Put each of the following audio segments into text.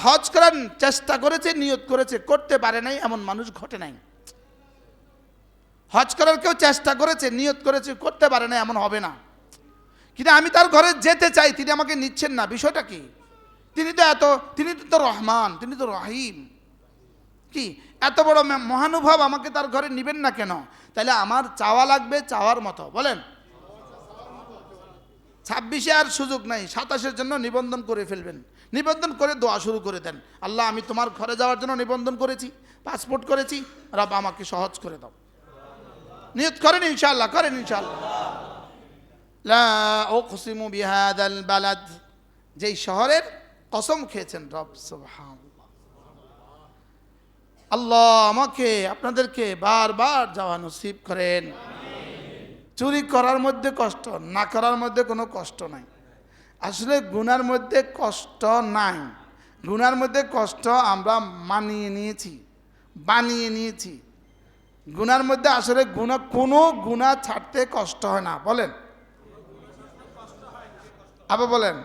হজ করার চেষ্টা করেছে, নিয়ত করেছে, করতে পারে নাই, এমন মানুষ ঘটে নাই। হজ করার কেউ চেষ্টা করেছে, নিয়ত করেছে, করতে পারে না, এমন হবে না। কিন্তু আমি তার ঘরে যেতে চাই, তিনি আমাকে নিচ্ছেন না, বিষয়টা কি? তিনি তো রহমান, তিনি তো রহিম, কি এত বড় মহানুভব, আমাকে তার ঘরে নিবেন না কেন? তাহলে আমার চাওয়া লাগবে চাওয়ার মতো। বলেন, 26-এ আর সুযোগ নাই, 27-এর জন্য নিবন্ধন করে ফেলবেন। নিবন্ধন করে দোয়া শুরু করে দেন, আল্লাহ আমি তোমার ঘরে যাওয়ার জন্য নিবন্ধন করেছি, পাসপোর্ট করেছি, রব আমাকে সহজ করে দাও। নিয়ত করেন ইনশাআল্লাহ, করেন ইনশাআল্লাহ। লা উকসিমু বিহাদাল বালাদ, যেই শহরের কসম খেয়েছেন রব, সুবহানাল্লাহ। আল্লাহ আমাকে আপনাদেরকে বারবার যাওয়া নসিব করেন। চুরি করার মধ্যে কষ্ট, না করার মধ্যে কোনো কষ্ট নাই। আসলে গুনার মধ্যে কষ্ট নাই, গুনার মধ্যে কষ্ট আমরা বানিয়ে নিয়েছি। গুনার মধ্যে আসলে কোনো গুনাহ ছাড়তে কষ্ট হয় না। বলেন, আবার বলেন,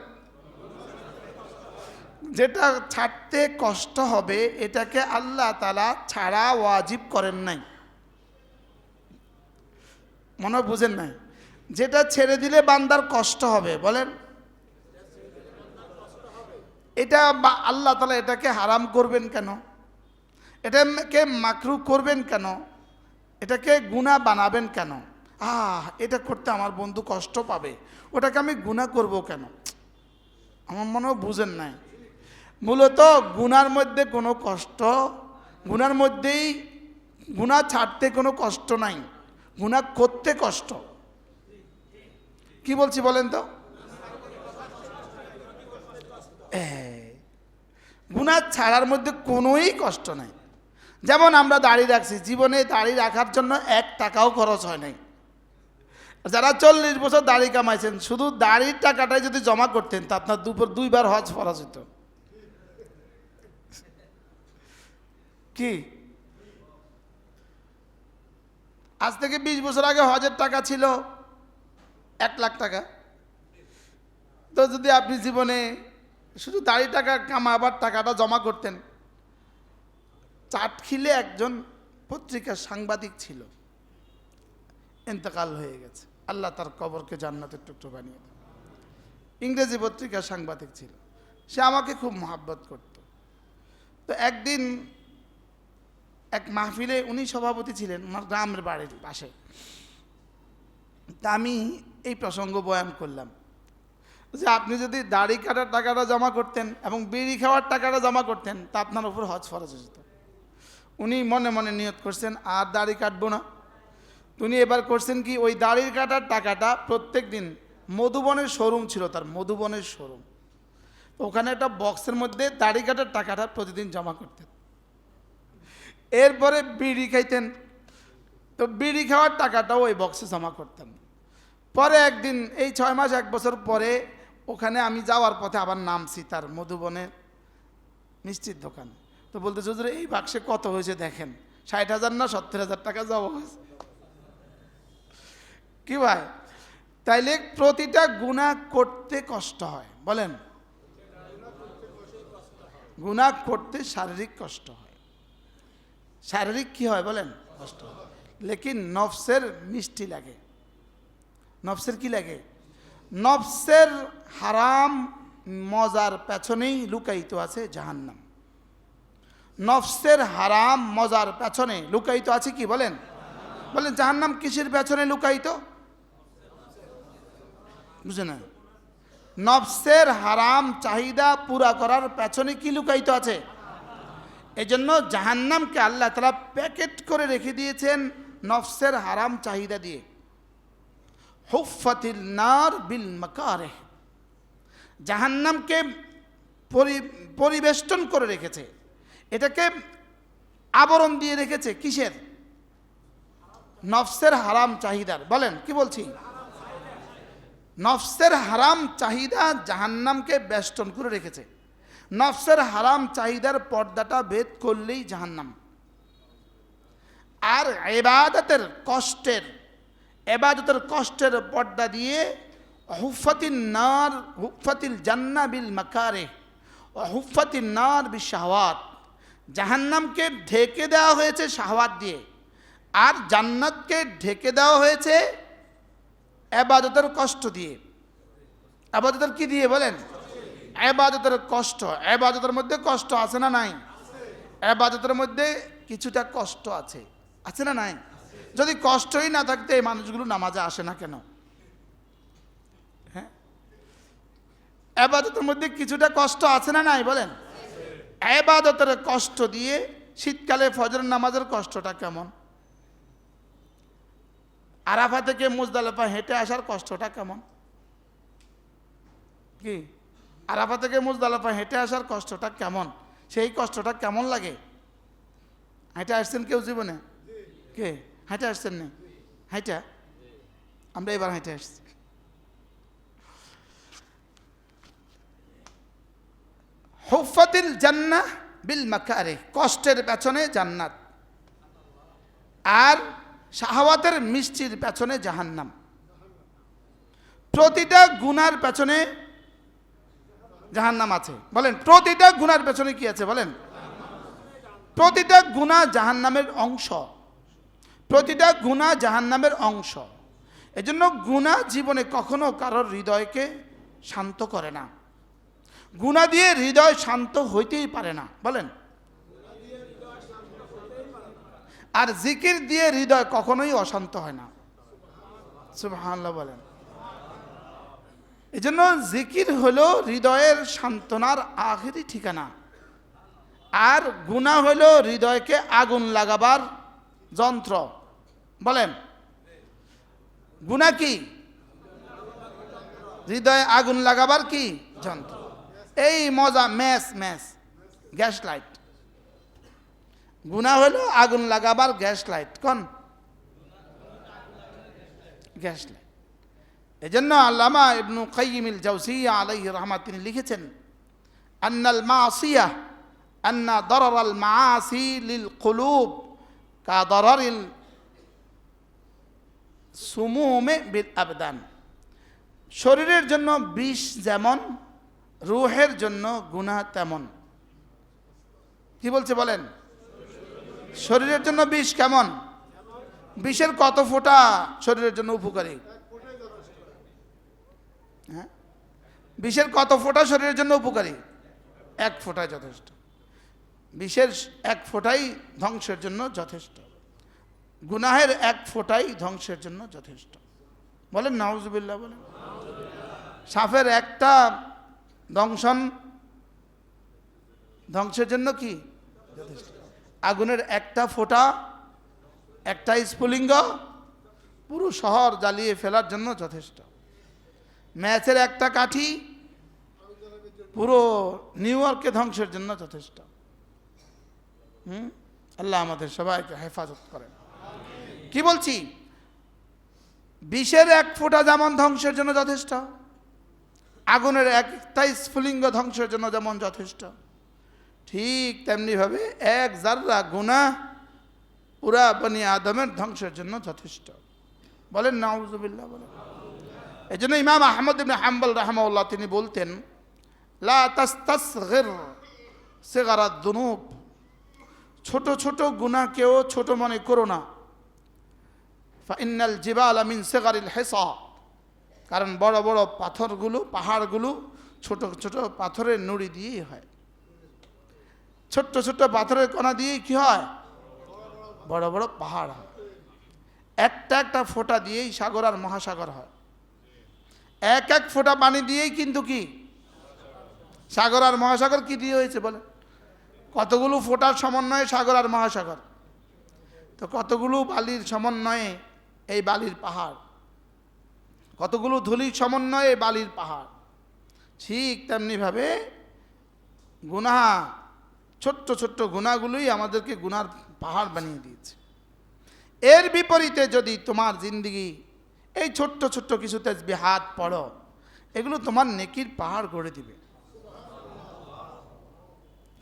যেটা ছাড়তে কষ্ট হবে এটাকে আল্লাহ তাআলা ছাড়া ওয়াজিব করেন নাই। মনে বুঝেন নাই? যেটা ছেড়ে দিলে বান্দার কষ্ট হবে, বলেন, এটা আল্লাহ তাআলা এটাকে হারাম করবেন কেন? এটাকে মাকরু করবেন কেন? এটাকে গুনাহ বানাবেন কেন? এটা করতে আমার বন্ধু কষ্ট পাবে, ওটাকে আমি গুনাহ করব কেন? আমার মনে হয় বুঝেন নাই। মূলত গুনার মধ্যে কোনো কষ্ট, গুনার মধ্যেই, গুনাহ ছাড়তে কোনো কষ্ট নাই, গুনাহ করতে কষ্ট। কি বলছি বলেন তো? গুনাহ ছাড়ার মধ্যে কোনোই কষ্ট নাই। যেমন আমরা দাড়ি রাখছি, জীবনে দাড়ি রাখার জন্য 1 টাকাও খরচ হয় নাই। যারা 40 বছর দাড়ি কামাইছেন, শুধু দাড়ির টাকাটাই যদি জমা করতেন তা আপনার 2বার হজ ফরজ হতো। কি আজ থেকে 20 বছর আগে হজের টাকা ছিল 1 লাখ টাকা। তো যদি আপনি জীবনে শুধু দাড়ি টাকা কামাবার টাকাটা জমা করতেন। চাটখিলে একজন পত্রিকার সাংবাদিক ছিল, ইন্তেকাল হয়ে গেছে, আল্লাহ তার কবরকে জান্নাতের টুকরো বানিয়ে দেন। ইংরেজি পত্রিকার সাংবাদিক ছিল, সে আমাকে খুব মহব্বত করত। তো একদিন এক মাহফিলে উনি সভাপতি ছিলেন, ওনার গ্রামের বাড়ির পাশে। তা আমি এই প্রসঙ্গ বয়ান করলাম যে আপনি যদি দাড়ি কাটার টাকাটা জমা করতেন এবং বিড়ি খাওয়ার টাকাটা জমা করতেন তা আপনার উপর হজ ফরজ হয়ে যেত। উনি মনে মনে নিয়ত করছেন আর দাড়ি কাটবো না। উনি এবার করছেন কি, ওই দাড়ি কাটার টাকাটা প্রত্যেক দিন মধুবনের শোরুম ছিল তার, মধুবনের শোরুম, ওখানে একটা বক্সের মধ্যে দাড়ি কাটার টাকাটা প্রতিদিন জমা করতেন। এরপরে বিড়ি খাইতেন, তো বিড়ি খাওয়ার টাকাটাও ওই বক্সে জমা করতেন। পরে একদিন এই 6 মাস 1 বছর পরে ওখানে আমি যাওয়ার পথে আবার নামছি তার মধুবনের মিষ্টির দোকান। তো বলতে হুজুর এই বাক্সে কত হয়েছে দেখেন, 60,000 না 70,000 টাকা জমা হয়েছে। কি ভাই, তাইলে প্রতিটা গুনাহ করতে কষ্ট হয়। বলেন, গুনাহ করতে শারীরিক কষ্ট হয়। শারীরিক কি হয় বলেন? কষ্ট হয়। লেকিন নফসের মিষ্টি লাগে। নফসের কি লাগে? নফসের হারাম মজার পেছনেই লুকায়িত আছে জাহান্নাম। নফসের হারাম মজার পেছনে লুকায়িত আছে কি বলেন? বলেন জাহান্নাম কিসের পেছনে লুকায়িত? বুঝে না? নফসের হারাম চাহিদা পুরা করার পেছনে কি লুকায়িত আছে? এজন্য জাহান্নামকে আল্লাহ তাআলা প্যাকেট করে রেখে দিয়েছেন নফসের হারাম চাহিদা দিয়ে। হুফফাতিল নার বিল মাকারিহ, জাহান্নামকে পরিবেষ্টন করে রেখেছে, এটাকে আবরণ দিয়ে রেখেছে কিসের? নফসের হারাম চাহিদার। বলেন কি বলছি? নফসের হারাম চাহিদা জাহান্নামকে বেষ্টন করে রেখেছে। নফসের হারাম চাহিদার পর্দাটা ভেদ করলেই জাহান্নাম। আর ইবাদতের কষ্টের পর্দা দিয়ে হুফফাতিন নার হুফফাতিল জান্নাহ বিল মাকারিহ, হুফাতিন নার বিশাহাওয়াত, জাহান্নামকে ঢেকে দেওয়া হয়েছে শাহওয়াত দিয়ে, আর জান্নাতকে ঢেকে দেওয়া হয়েছে ইবাদতের কষ্ট দিয়ে। ইবাদতের কি দিয়ে বলেন? ইবাদতের কষ্ট। ইবাদতের মধ্যে কষ্ট আছে না নাই? ইবাদতের মধ্যে কিছুটা কষ্ট আছে, আছে না নাই? যদি কষ্টই না থাকতে এই মানুষগুলো নামাজে আসে না কেন? হ্যাঁ, ইবাদতের মধ্যে কিছুটা কষ্ট আছে না নাই বলেন? ইবাদতের কষ্ট দিয়ে শীতকালে ফজর নামাজের কষ্টটা কেমন? আরাফা থেকে মুজদালিফা হেঁটে আসার কষ্টটা কেমন? কি আরাফা থেকে মুজদালিফা হেঁটে আসার কষ্টটা কেমন? সেই কষ্টটা কেমন লাগে? হেঁটে আসছেন কেউ জীবনে? কে হেঁটে আসছেন না? হেঁটে আমরা এবার হেঁটে আসছি। হুফাতিল জান্নাহ বিল মাকারিহ, কষ্টের পেছনে জান্নাত, আর শাহওয়াতের মিষ্টির পেছনে জাহান্নাম। প্রতিটা গুনার পেছনে জাহান্নাম আছে বলেন। প্রতিটা গুনার পেছনে কি আছে বলেন? প্রতিটা গুনাহ জাহান্নামের অংশ, প্রতিটা গুনাহ জাহান্নামের অংশ। এজন্য গুনাহ জীবনে কখনো কারোর হৃদয়কে শান্ত করে না। গুনাহ দিয়ে হৃদয় শান্ত হইতেই পারে না বলেন। আর জিকির দিয়ে হৃদয় কখনোই অশান্ত হয় না। সুবহানাল্লাহ বলেন। এজন্য জিকির হলো হৃদয়ের সান্ত্বনার আখেরি ঠিকানা, আর গুনাহ হলো হৃদয়কে আগুন লাগাবার যন্ত্র বলেন। গুনাহ কি? হৃদয়ে আগুন লাগাবার কি যন্ত্র। এই মজা ম্যাচ ম্যাচ গ্যাস লাইট। গুনাহ হলো আগুন লাগাবার গ্যাস লাইট। কোন গ্যাস লাইট? এজন্য আল্লামা ইবনু কাইয়িমুল জাওজিয়্যা আলাইহি রাহমাত তিনি লিখেছেন, আন্নাল মাসিয়াহ আন্না দারারাল মাআসি লিল কুলুব কা দারারিল সুমুমে বিল আবদান। শরীরের জন্য বিষ যেমন, রূহের জন্য গুনাহ তেমন। কি বলছে বলেন? শরীরের জন্য বিষ কেমন? বিষের কত ফোঁটা শরীরের জন্য উপকারী? হ্যাঁ, বিষের কত ফোঁটা শরীরের জন্য উপকারী? এক ফোঁটাই যথেষ্ট। বিষের এক ফোঁটাই ধ্বংসের জন্য যথেষ্ট। গুনাহের এক ফোঁটাই ধ্বংসের জন্য যথেষ্ট। বলেন নাউজুবিল্লাহ বলেন। সাপের একটা দংশন ধ্বংসের জন্য কি যথেষ্ট। আগুনের একটা ফোঁটা, একটা স্ফুলিঙ্গ পুরো শহর জ্বালিয়ে ফেলার জন্য যথেষ্ট। ম্যাচের একটা কাঠি পুরো নিউ ইয়র্ককে ধ্বংসের জন্য যথেষ্ট। আল্লাহ আমাদের সবাইকে হেফাজত করেন। কি বলছি? বিষের এক ফোঁটা যেমন ধ্বংসের জন্য যথেষ্ট, আগুনের একটা স্ফুলিঙ্গ ধ্বংসের জন্য যেমন যথেষ্ট, ঠিক তেমনিভাবে এক জাররা গুনাহ পুরা বনি আদমের ধ্বংসের জন্য যথেষ্ট। বলেন নাউজুবিল্লাহ বলেন। এই জন্য ইমাম আহমদ ইবনে হাম্বল রাহমাহুল্লাহ তিনি বলতেন, লা তাস্তাসগির সিগারাত যুনুব, ছোট ছোট গুনাহকেও ছোট মনে করো না। ফাইন্নাল জিবালা মিন সিগারিল হিসা, কারণ বড় বড় পাথরগুলো, পাহাড়গুলো ছোট ছোট পাথরের নুড়ি দিয়েই হয়। ছোট্ট ছোট্ট পাথরের কণা দিয়ে কি হয়? বড় বড় পাহাড় হয়। একটা একটা ফোঁটা দিয়েই সাগর আর মহাসাগর হয়। এক এক ফোঁটা পানি দিয়েই কিন্তু কি সাগর আর মহাসাগর কি দিয়ে হয়েছে বলে? কতগুলো ফোঁটার সমন্বয়ে সাগর আর মহাসাগর, তো কতগুলো বালির সমন্বয়ে এই বালির পাহাড়, কতগুলো ধুলির সমন্বয়ে বালির পাহাড়। ঠিক তেমনিভাবে গুনাহ, ছোট্ট ছোট্ট গুনাহগুলোই আমাদেরকে গুনার পাহাড় বানিয়ে দিয়েছে। এর বিপরীতে যদি তোমার জিন্দেগি এই ছোট্ট ছোট্ট কিছু তাসবিহাত পড়ো, এগুলো তোমার নেকির পাহাড় গড়ে দিবে।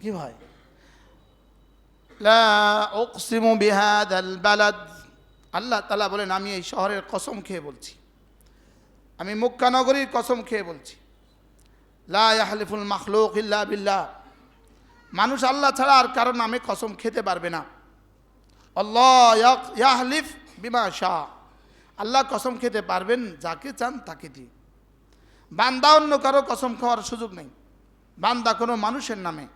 কি ভাই? লা উকসিমু বিহাদাল বালাদ, আল্লাহ তাআলা বলেন আমি এই শহরের কসম খেয়ে বলছি, আমি মক্কা নগরীর কসম খেয়ে বলছি, লা ইয়াহলিফুল মাখলুক ইল্লা বিল্লাহ, মানুষ আল্লাহ ছাড়া আর কারো নামে কসম খেতে পারবে না। আল্লাহ ইয়াহলিফ বিমা শাহ, আল্লাহ কসম খেতে পারবেন যাকে চান তাকে দিয়ে। বান্দা অন্য কারো কসম খাওয়ার সুযোগ নেই। বান্দা কোনো মানুষের নামে,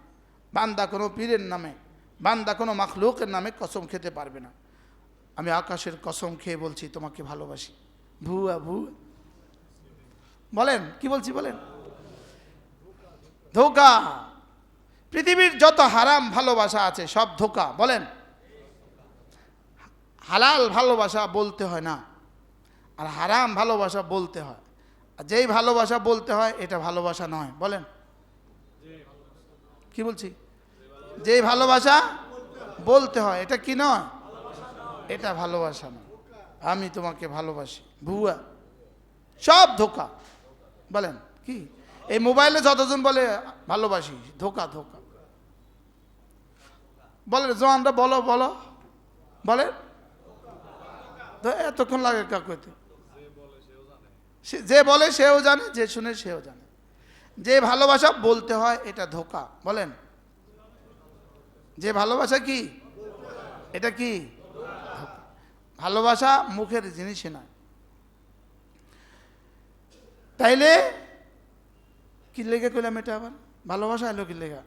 বান্দা কোনো পীরের নামে, বান্দা কোনো মাখলুকের নামে কসম খেতে পারবে না। আমি আকাশের কসম খেয়ে বলছি তোমাকে ভালোবাসি। ভুয়া ভুয়া বলেন, কি বলছি বলেন? ধোঁকা। পৃথিবীর যত হারাম ভালোবাসা আছে সব ধোঁকা। বলেন, হালাল ভালোবাসা বলতে হয় না, আর হারাম ভালোবাসা বলতে হয়। আর যেই ভালোবাসা বলতে হয় এটা ভালোবাসা নয়। বলেন, কি বলছি? যেই ভালোবাসা বলতে হয় এটা কি নয়, এটা ভালোবাসা নয়। আমি তোমাকে ভালোবাসি, ভুয়া, সব ধোঁকা। বলেন কি? এই মোবাইলে যতজন বলে ভালোবাসি, ধোঁকা ধোঁকা। বলে জোয়ানরা বলো বলো, বলে এতক্ষণ লাগে কাকুতে। যে বলে সেও জানে, যে শুনে সেও জানে। যে ভালোবাসা বলতে হয় এটা ধোঁকা। বলেন, যে ভালোবাসা কি, এটা কি? ভালোবাসা মুখের জিনিসই নয়। তাইলে কি লেগে কইলাম এটা আবার? ভালোবাসা এলো কি লেগা?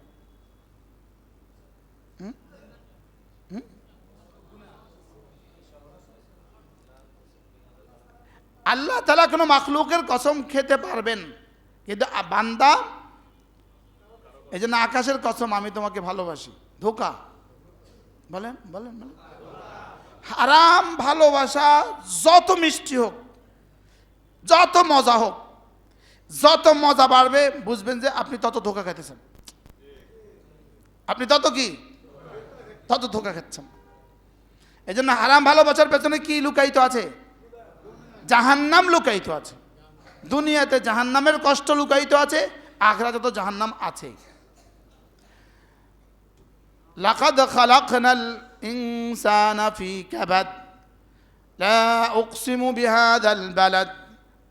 আল্লাহ তাআলা কোনো মাখলুকের কসম খেতে পারবেন, কিন্তু বান্দা, এই জন্য আকাশের কসম আমি তোমাকে ভালোবাসি, ধোঁকা। বলেন বলেন বলেন। হারাম ভালোবাসা যত মিষ্টি হোক, যত মজা হোক, যত মজা বাড়বে বুঝবেন যে আপনি তত ধোঁকা খাইতেছেন। আপনি তত কি, তত ধোঁকা খাচ্ছেন। এই জন্য হারাম ভালোবাসার পেছনে কি লুকায়িত আছে? জাহান্নাম লুকায়িত আছে। দুনিয়াতে জাহান্নামের কষ্ট লুকায়িত আছে, আখিরাতে তো জাহান্নাম আছে। লাকাদ খালাকনাল ইনসানা ফি কাবাদ লা উকসিমু বিহাদাল বালাদ,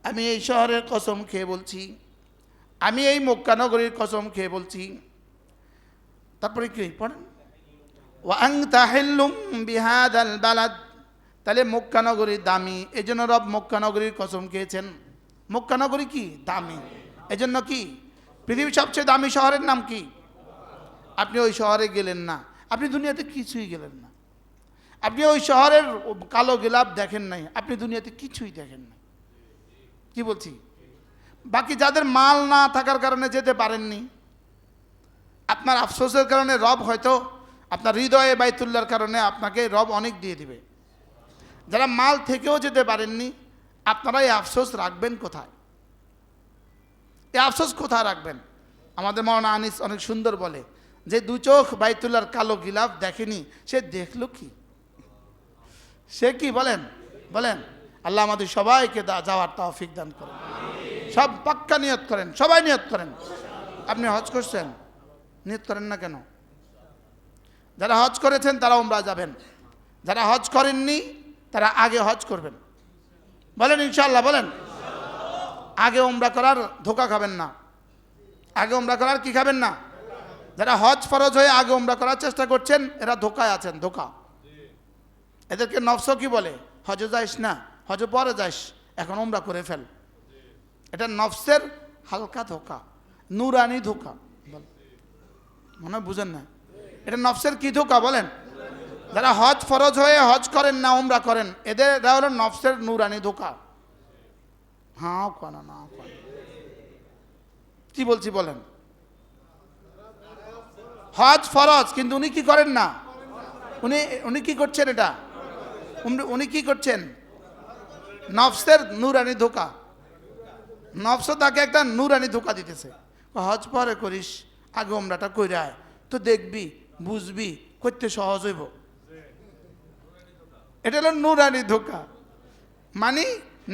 আমি এই শহরের কসম খেয়ে বলছি, আমি এই মক্কা নগরীর কসম খেয়ে বলছি। তারপরে কি পড়েন? ওয়া আনতা হিল্লুম বিহাদাল বালাদ, তাহলে মক্কা নগরী দামি, এই জন্য রব মক্কা নগরীর কসম খেয়েছেন। মক্কা নগরী কি দামি, এই জন্য কি? পৃথিবীর সবচেয়ে দামি শহরের নাম কি? আপনি ওই শহরে গেলেন না, আপনি দুনিয়াতে কিছুই গেলেন না। আপনি ওই শহরের কালো গিলাপ দেখেন নাই, আপনি দুনিয়াতে কিছুই দেখেন না। কি বলছি? বাকি যাদের মাল না থাকার কারণে যেতে পারেননি, আপনার আফসোসের কারণে রব হয়তো আপনার হৃদয়ে বাইতুল্লাহর কারণে আপনাকে রব অনেক দিয়ে দিবে। যারা মাল থেকেও যেতে পারেননি, আপনারা এই আফসোস রাখবেন কোথায়? এই আফসোস কোথায় রাখবেন? আমাদের মাওলানা আনিস অনেক সুন্দর বলে যে দু চোখ বাইতুল্লাহর কালো গিলাফ দেখেনি, সে দেখলো কি? সে কি? বলেন বলেন। আল্লাহ আমাদের সবাইকে যাওয়ার তৌফিক দান করেন। সব পাক্কা নিয়ত করেন, সবাই নিয়ত করেন। আপনি হজ করছেন, নিয়ত করেন না কেন? যারা হজ করেছেন তারা উমরা যাবেন, যারা হজ করেননি তারা আগে হজ করবেন। বলেন ইনশাআল্লাহ, বলেন। আগে উমরা করার ধোঁকা খাবেন না, আগে উমরা করার কি খাবেন না? যারা হজ ফরজ হয়ে আগে উমরা করার চেষ্টা করছেন এরা ধোঁকায় আছেন, ধোঁকা। এদেরকে নফস কি বলে? হজ যাইস না, হজ পরে যাইস, এখন উমরা করে ফেল। এটা নফসের হালকা ধোঁকা, নুরানি ধোঁকা। মনে বুঝেন না? এটা নফসের কি ধোঁকা? বলেন। যারা হজ ফরজ হয়ে হজ করেন না, উমরা করেন, এদের হলো নফসের নুরানি ধোঁকা। হ্যাঁ কেন না, কি বলছি বলেন? হজ ফরজ, কিন্তু উনি কি করেন না, উনি কি করছেন? এটা উনি কি করছেন? নফসের নুরানি ধোঁকা। নফস তাকে একটা নুরানি ধোঁকা দিতেছে। হজ পরে করিস, আগে উমরাটা কইরা আয়, তো দেখবি বুঝবি করতে সহজ হইব। এটা হলো নুরানি ধোঁকা, মানে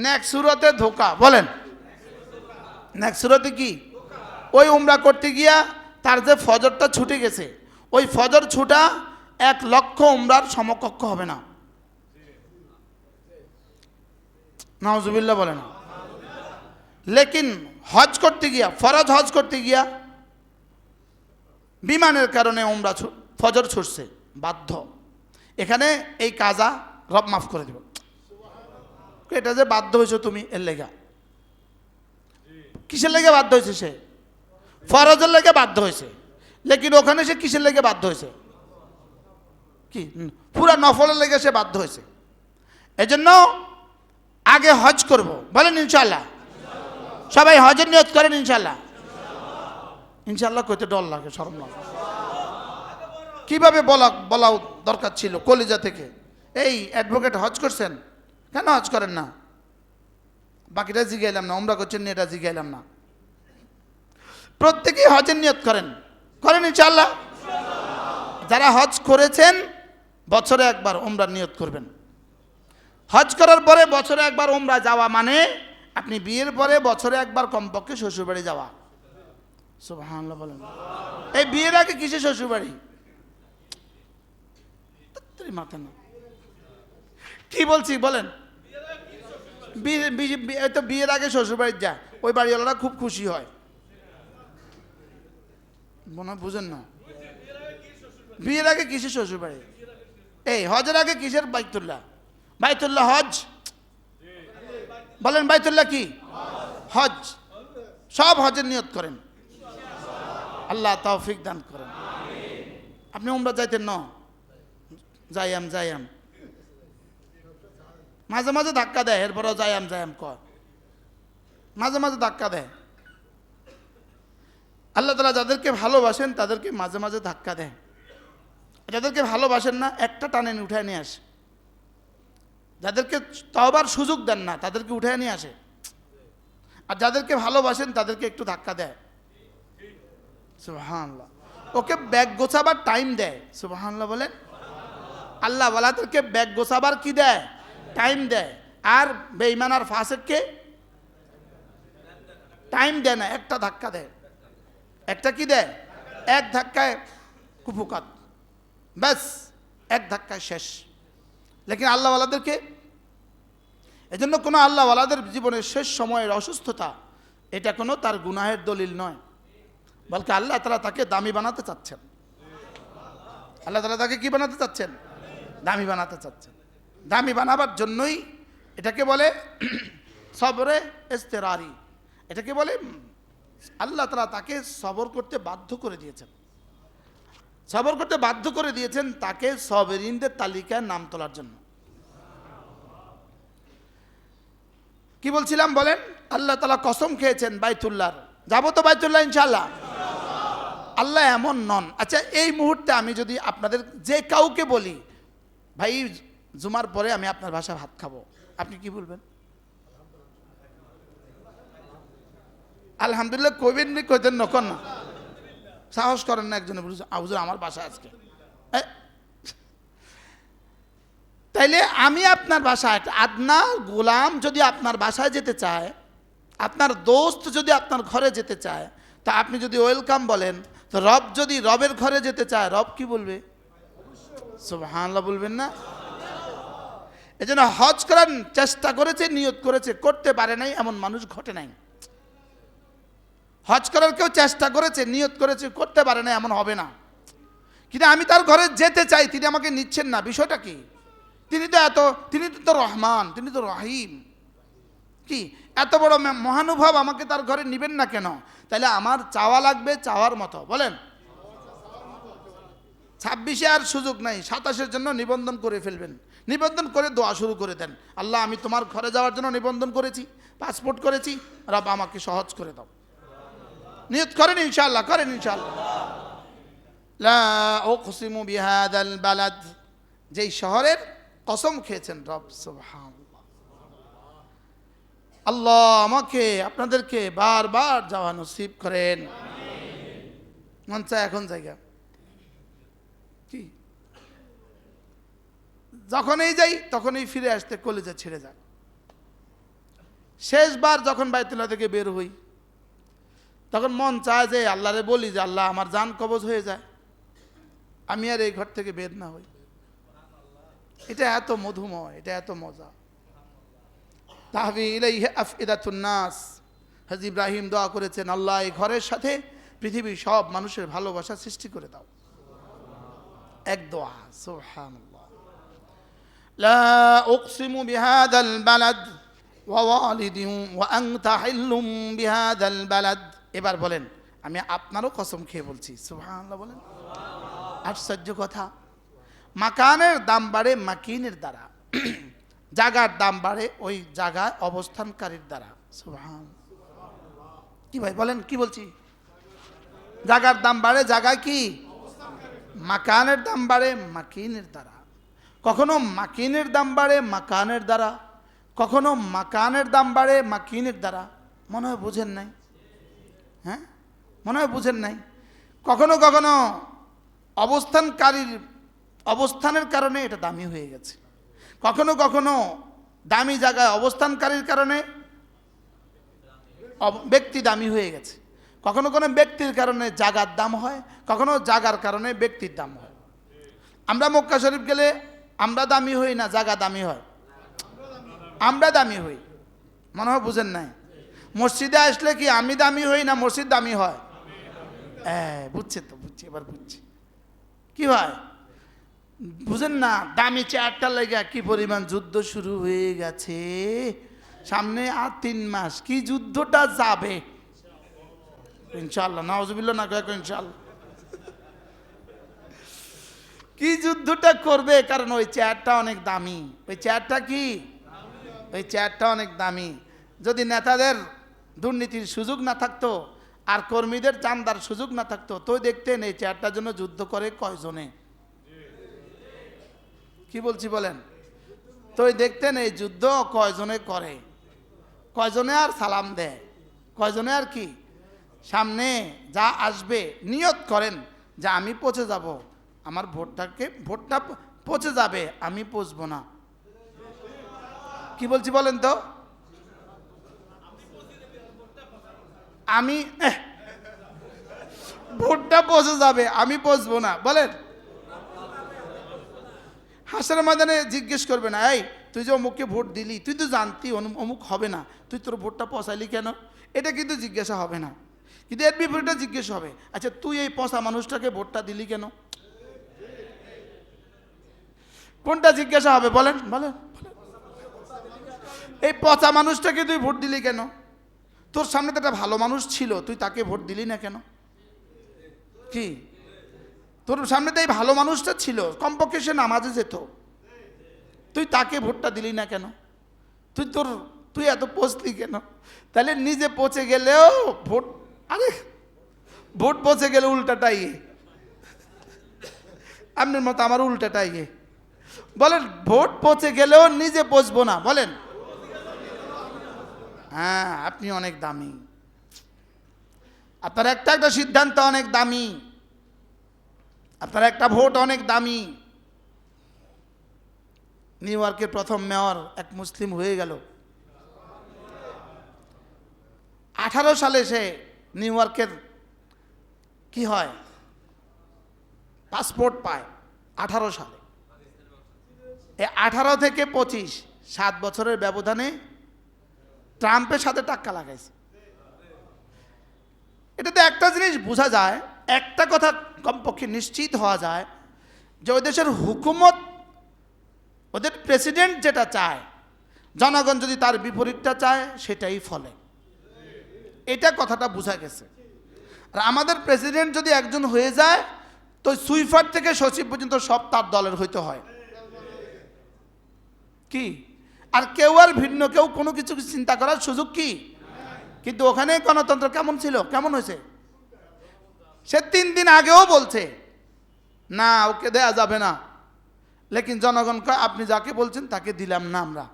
নেক্সট সুরতে ধোঁকা। বলেন, নেক্সট সুরতে কি? ওই উমরা করতে গিয়া তার যে ফজরটা ছুটে গেছে, ওই ফজর ছুটা 1,00,000 উমরার সমকক্ষ হবে না। নাউজুবিল্লাহ বলেন। লেকিন হজ করতে গিয়া, ফরজ হজ করতে গিয়া বিমানের কারণে ওমরা ফজর ছুটছে, বাধ্য। এখানে এই কাজা রব মাফ করে দেব। এটা যে বাধ্য হয়েছে তুমি, এর লেগা। কিসের লেগে বাধ্য হয়েছে সে? ফরজের লেগে বাধ্য হয়েছে। লেকিন ওখানে সে কিসের লেগে বাধ্য হয়েছে? কি পুরা নফলের লেগে সে বাধ্য হয়েছে। এজন্য আগে হজ করব, বলেন ইনশাল্লাহ। সবাই হজের নিয়ত করেন ইনশাল্লাহ। ইনশাল্লাহ কইতে ডর লাগে, শরম লাগে। কিভাবে বলা দরকার ছিল কলিজা থেকে, এই অ্যাডভোকেট হজ করছেন, কেন হজ করেন না? বাকিটা জিগাইলাম না, ওমরা করছেন এটা জিগাইলাম না। প্রত্যেকেই হজের নিয়ত করেন ইনশাল্লাহ। যারা হজ করেছেন বছরে একবার ওমরার নিয়ত করবেন। হজ করার পরে বছরে একবার ওমরা যাওয়া মানে আপনি বিয়ের পরে বছরে একবার কমপক্ষে শ্বশুরবাড়ি যাওয়া। সুবহানাল্লাহ বলেন। এই বিয়ের আগে কিসে শ্বশুরবাড়ি? মাথা না, কি বলছি বলেন? তো বিয়ের আগে শ্বশুরবাড়ি যা, ওই বাড়িওয়ালারা খুব খুশি হয়, মনে বুঝেন না? বিয়ের আগে কিসের শ্বশুরবাড়ি? এই হজের আগে কিসের বাইতুল্লাহ? বাইতুল্লাহ হজ বলেন, বাইতুল্লাহ কি? হজ। সব হজের নিয়ত করেন, আল্লাহ তৌফিক দান করেন। আপনি উমরা যাইতেন না? যাইয়াম মাঝে মাঝে ধাক্কা দেয়, এরপরও যাইয়াম কয়, মাঝে মাঝে ধাক্কা দেয়। আল্লাহ তাআলা যাদেরকে ভালোবাসেন তাদেরকে মাঝে মাঝে ধাক্কা দেয়, যাদেরকে ভালোবাসেন না একটা টানে উঠায় নিয়ে আসে। যাদেরকে তওবার সুযোগ দেন না তাদেরকে উঠায় নিয়ে আসে, আর যাদেরকে ভালোবাসেন তাদেরকে একটু ধাক্কা দেয়। সুবহানাল্লাহ। ওকে ব্যাগ গোছাবার টাইম দেয়। সুবহানাল্লাহ বলেন। আল্লাহ ওয়ালাদেরকে ব্যাগ গোছাবার কি দেয়? টাইম দেয়। আর বেঈমান আর ফাসিককে টাইম দেয় না, একটা ধাক্কা দেয়। একটা কি দেয়? এক ধাক্কায় কুফুকাত, ব্যাস এক ধাক্কায় শেষ। লেকিন আল্লাহ ওয়ালাদেরকে, এজন্য কোনো আল্লাহ ওয়ালাদের জীবনের শেষ সময়ের অসুস্থতা এটা কোনো তার গুনাহের দলিল নয়, বলকে আল্লাহ তাআলা তাকে দামি বানাতে চাচ্ছেন। আল্লাহ তাআলা তাকে কি বানাতে চাচ্ছেন? দামি বানাতে চাচ্ছেন। দামি বানাবার জন্যই এটাকে বলে সবরে ইস্তেরারি। এটাকে বলে আল্লাহ তাআলা তাকে সবর করতে বাধ্য করে দিয়েছেন। সবর করতে বাধ্য করে দিয়েছেন তাকে সবরিনদের তালিকায় নাম তোলার জন্য। কি বলছিলাম বলেন? আল্লাহ তাআলা কসম খেয়েছেন বাইতুল্লাহর, যাবো তো বাইতুল্লাহ ইনশাআল্লাহ। আল্লাহ এমন নন। আচ্ছা, এই মুহূর্তে আমি যদি আপনাদের যে কাউকে বলি ভাই জুমার পরে আমি আপনার বাসায় ভাত খাবো, আপনি কি বলবেন? আলহামদুলিল্লাহ কইবেন নি? কইতেন নকন না, সাহস করেন না একজনে বলছে হুজুর আমার বাসা আজকে। তাইলে আমি আপনার বাসায়, একটা আদনা গোলাম যদি আপনার বাসায় যেতে চায়, আপনার দোস্ত যদি আপনার ঘরে যেতে চায়, তা আপনি যদি ওয়েলকাম বলেন, তো রব যদি রবের ঘরে যেতে চায়, রব কি বলবে? সুবহানাল্লাহ বলবেন না? এজন্য হজ করার চেষ্টা করেছে, নিয়ত করেছে, করতে পারে নাই এমন মানুষ ঘটে নাই। হজ করার কেউ চেষ্টা করেছে, নিয়ত করেছে, করতে পারে না এমন হবে না। কিন্তু আমি তার ঘরে যেতে চাই, তিনি আমাকে নিচ্ছেন না, বিষয়টা কি? তিনি তো রহমান, তিনি তো রহিম। কি এত বড় মহানুভব, আমাকে তার ঘরে নিবেন না কেন? তাহলে আমার চাওয়া লাগবে চাওয়ার মতো, বলেন। 26-এ আর সুযোগ নাই, 27-এর জন্য নিবন্ধন করে ফেলবেন। নিবন্ধন করে দোয়া শুরু করে দেন, আল্লাহ আমি তোমার ঘরে যাওয়ার জন্য নিবন্ধন করেছি, পাসপোর্ট করেছি, রব আমাকে সহজ করে দাও। নিয়ত করেন ইনশাআল্লাহ, করেন ইনশাআল্লাহ। লা উকসিমু বিহাদাল বালাদ, যেই শহরের কসম খেয়েছেন রব। সুবহানাল্লাহ। আল্লাহ আমাকে আপনাদেরকে বারবার যাওয়া নসিব করেন। মন চায় এখন জায়গা কি, যখনই যাই তখনই ফিরে আসতে কলিজা ছেড়ে যায়। শেষবার যখন বাইতুল্লাহ থেকে বের হই তখন মন চায় যে আল্লাহরে বলি যে আল্লাহ আমার জান কবজ হয়ে যায়, আমি আর এই ঘর থেকে বের না হই। এটা এত মধুময়, এটা এত মজা। তাহবি ইলাইহি আফইদাতুন নাস, হযরত ইব্রাহিম দোয়া করেছেন, আল্লাহ এই ঘরের সাথে পৃথিবীর সব মানুষের ভালোবাসা সৃষ্টি করে দাও। এক দোয়া, সুবহানাল্লাহ। লা উকসিমু বিহাদাল বালাদ ওয়া ওয়ালিদিন ওয়া আনতা হিল্লুম বিহাদাল বালাদ। এবার বলেন, আমি আপনারও কসম খেয়ে বলছি, সুবহানাল্লাহ বলেন। আশ্চর্য কথা, মাকানের দাম বাড়ে মাকিনের দ্বারা, জায়গার দাম বাড়ে ওই জায়গায় অবস্থানকারীর দ্বারা। সুবহানাল্লাহ। কি ভাই বলেন, কি বলছি? জায়গার দাম বাড়ে জায়গায় কি? মাকানের দাম বাড়ে মাকিনের দ্বারা। কখনো মাকিনের দাম বাড়ে মাকানের দ্বারা, কখনো মাকানের দাম বাড়ে মাকিনের দ্বারা। মনে হয় বুঝেন নাই? হ্যাঁ, মনে হয় বুঝেন নাই। কখনো কখনো অবস্থানের কারণে এটা দামি হয়ে গেছে, কখনো কখনো দামি জায়গায় অবস্থানকারীর কারণে ব্যক্তি দামি হয়ে গেছে, কখনো কোনো ব্যক্তির কারণে জায়গার দাম হয়, কখনো জায়গার কারণে ব্যক্তির দাম হয়। আমরা মক্কা শরীফ গেলে আমরা দামি হই না জায়গা দামি হয়? আমরা দামি হই, মনে হয় বুঝেন নাই। মসজিদে আসলে কি আমি দামি হই না মসজিদ দামি হয়? বুঝছে তো, বুঝছি, এবার বুঝছি। কি হয় বুঝেন না? দামি চেয়ারটা লেগে কি পরিমাণ যুদ্ধ শুরু হয়ে গেছে, সামনে আর 3 মাস কি যুদ্ধটা যাবে ইনশাআল্লাহ। নাউজুবিল্লাহ না কয় ইনশাআল্লাহ। কি যুদ্ধটা করবে, কারণ ওই চেয়ারটা অনেক দামি। ওই চেয়ারটা কি? ওই চেয়ারটা অনেক দামি। যদি নেতাদের দুর্নীতির সুযোগ না থাকতো আর কর্মীদের চাঁদার সুযোগ না থাকতো, তো দেখতেন এই চেয়ারটার জন্য যুদ্ধ করে কয়জনে। কি বলছি বলেন? তো দেখতেন এই যুদ্ধ কয়জনে করে, কয়জনে আর সালাম দেয়, কয়জনে আর কি সামনে যা আসবে নিয়ত করেন যে আমি পচে যাব, আমার ভোটটা পচে যাবে, আমি পচবো না। কি বলছি বলেন তো? আমি ভোটটা পচে যাবে, আমি পচবো না বলেন। হাসরের ময়দানে জিজ্ঞেস করবে না, এই তুই যে অমুককে ভোট দিলি, তুই তো জানতি অমুক হবে না, তুই তোর ভোটটা পচাইলি কেন? এটা কিন্তু জিজ্ঞাসা হবে না, কিন্তু এর বিপরীতটা জিজ্ঞেস হবে, আচ্ছা তুই এই পচা মানুষটাকে ভোটটা দিলি কেন? কোনটা জিজ্ঞাসা হবে বলেন? বলেন, এই পচা মানুষটাকে তুই ভোট দিলি কেন? তোর সামনে তো একটা ভালো মানুষ ছিল, তুই তাকে ভোট দিলি না কেন? কি তোর সামনে তো এই ভালো মানুষটা ছিল, কমপক্ষে সে নামাজে যেত, তুই তাকে ভোটটা দিলি না কেন? তুই এত পচলি কেন? তাহলে নিজে পচে গেলেও ভোট, আরে ভোট পচে গেলে উল্টাটাই, আপনার মতো আমার উল্টাটাই। বলেন, ভোট পচে গেলেও নিজে পচবো না বলেন। হ্যাঁ, আপনি অনেক দামি, আপনার একটা সিদ্ধান্ত অনেক দামি, আপনার একটা ভোট অনেক দামি। নিউ ইয়র্কের প্রথম মেয়র এক মুসলিম হয়ে গেল। 18 সালে সে নিউ ইয়র্কের কি হয় পাসপোর্ট পায়, 18 সালে। এই 18 থেকে 25, 7 বছরের ব্যবধানে ট্রাম্পের সাথে টাক্কা লাগাইছে। এটাতে একটা জিনিস বোঝা যায়, একটা কথা কমপক্ষে নিশ্চিত হওয়া যায় যে ওই দেশের হুকুমত, ওদের প্রেসিডেন্ট যেটা চায়, জনগণ যদি তার বিপরীতটা চায় সেটাই ফলে। এটা কথাটা বোঝা গেছে। আর আমাদের প্রেসিডেন্ট যদি একজন হয়ে যায়, তো সুইপার থেকে সচিব পর্যন্ত সব তার দলের হইতে হয়। কি আর কেউ আর ভিন্ন কেউ কোনো কিছু চিন্তা করার সুযোগ কি? কিন্তু ওখানে গণতন্ত্র কেমন ছিল, কেমন হয়েছে? সে 3 দিন আগেও বলছে না ওকে দেয়া যাবে না, লেকিন জনগণ কয় আপনি যাকে বলছেন তাকে দিলাম না আমরা।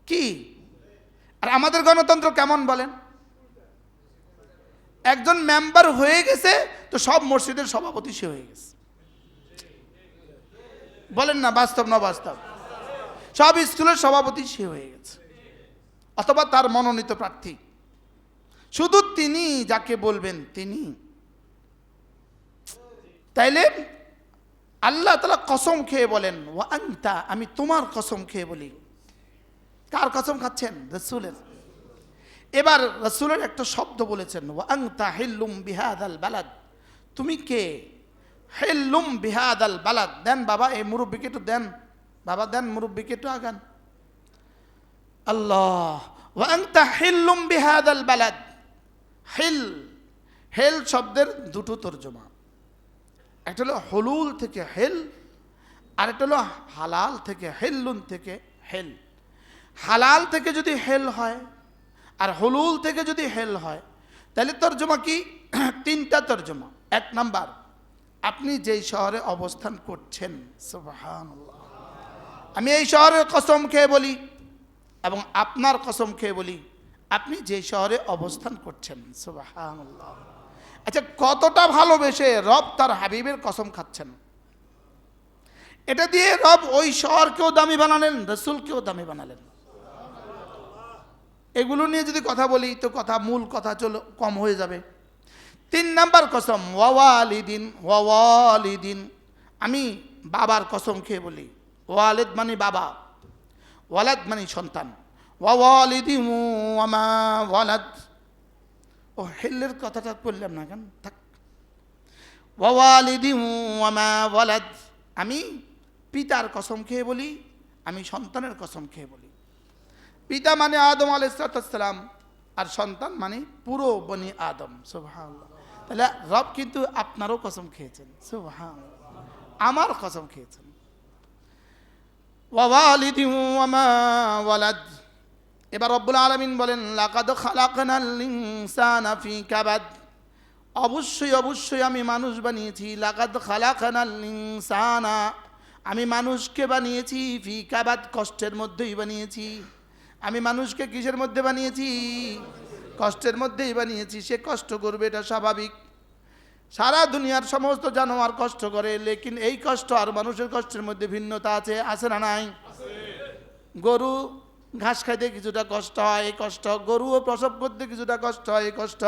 কি আর আমাদের গণতন্ত্র কেমন বলেন? একজন মেম্বার হয়ে গেছে তো সব মসজিদের সভাপতি সে হয়ে গেছে। বলেন না বাস্তব না বাস্তব? সব স্কুলের সভাপতি সে হয়ে গেছে, অথবা তার মনোনীত প্রার্থী। শুধু তিনি যাকে বলবেন তিনি। তাইলে আল্লাহ তাআলা কসম খেয়ে বলেন, ওয়া আনতা, আমি তোমার কসম খেয়ে বলি। কার কসম খাচ্ছেন? রাসূলের। এবার রাসূলের একটা শব্দ বলেছেন, ওয়া আনতা হিল্লুম বিহাদাল বালাদ, তুমি কে? হিল্লুম বিহাদাল বালাদ, দেন বাবা এই মুরব্বিকে একটু দেন, বাবা দেন মুরব্বিকে একটু আগান। আল্লাহ, ওয়া আনতা হিল্লুম বিহাদাল বালাদ। হিল, হেল শব্দের দুটো তর্জমা, একটা হলো হলুল থেকে হেল, আর একটা হলো হালাল থেকে হেল্লুন থেকে হেল। হালাল থেকে যদি হেল হয় আর হলুল থেকে যদি হেল হয় তাহলে তর্জমা কি? তিনটা তর্জমা। এক নাম্বার, আপনি যেই শহরে অবস্থান করছেন, সুবহানাল্লাহ, আমি এই শহরের কসম খেয়ে বলি এবং আপনার কসম খেয়ে বলি, আপনি যে শহরে অবস্থান করছেন, সুবহানাল্লাহ, আচ্ছা কতটা ভালোবেসে রব তার হাবিবের কসম খাচ্ছেন। এটা দিয়ে রব ওই শহরকেও দামি বানালেন, রাসূলকেও দামি বানালেন। এগুলো নিয়ে যদি কথা বলি তো কথা, মূল কথা চলো কম হয়ে যাবে। 3 নাম্বার কসম, ওয়ালিদিন, ওয়ালিদিন, আমি বাবার কসম খেয়ে বলি। ওয়ালিদ মানে বাবা, ওয়ালাদ মানে সন্তান। ওয়ালিদিন ওয়ামা ওয়ালাদ, ও হেল্লের কথাটা বললাম না কেন, থাক। ওয়ালিদিন ওয়ামা ওয়ালাদ, আমি পিতার কসম খেয়ে বলি, আমি সন্তানের কসম খেয়ে বলি। পিতা মানে আদম আলাইহিস সালাম, আর সন্তান মানে পুরো বনি আদম, সুবহানাল্লাহ। তাহলে রব কিন্তু আপনারও কসম খেয়েছেন, সুবহানাল্লাহ, আমার কসম খেয়েছেন। ওয়ালিদিন ওয়ামা ওয়ালাদ। এবার রব্বুল আলামিন বলেন, লাকাদ খালাকনাল ইনসানা ফি কাবাদ, অবশ্যই অবশ্যই আমি মানুষ বানিয়েছি। লাকাদ খালাকনাল ইনসানা, আমি মানুষকে বানিয়েছি, ফি কাবাদ, কষ্টের মধ্যেই বানিয়েছি। আমি মানুষকে কিসের মধ্যে বানিয়েছি? কষ্টের মধ্যেই বানিয়েছি। সে কষ্ট করবে, এটা স্বাভাবিক। সারা দুনিয়ার সমস্ত জানোয়ার কষ্ট করে, লেকিন এই কষ্ট আর মানুষের কষ্টের মধ্যে ভিন্নতা আছে, আছে না নাই? গরু ঘাস খাইতে কিছুটা কষ্ট হয়, এই কষ্ট। গরুও প্রসব করতে কিছুটা কষ্ট হয়, এই কষ্ট।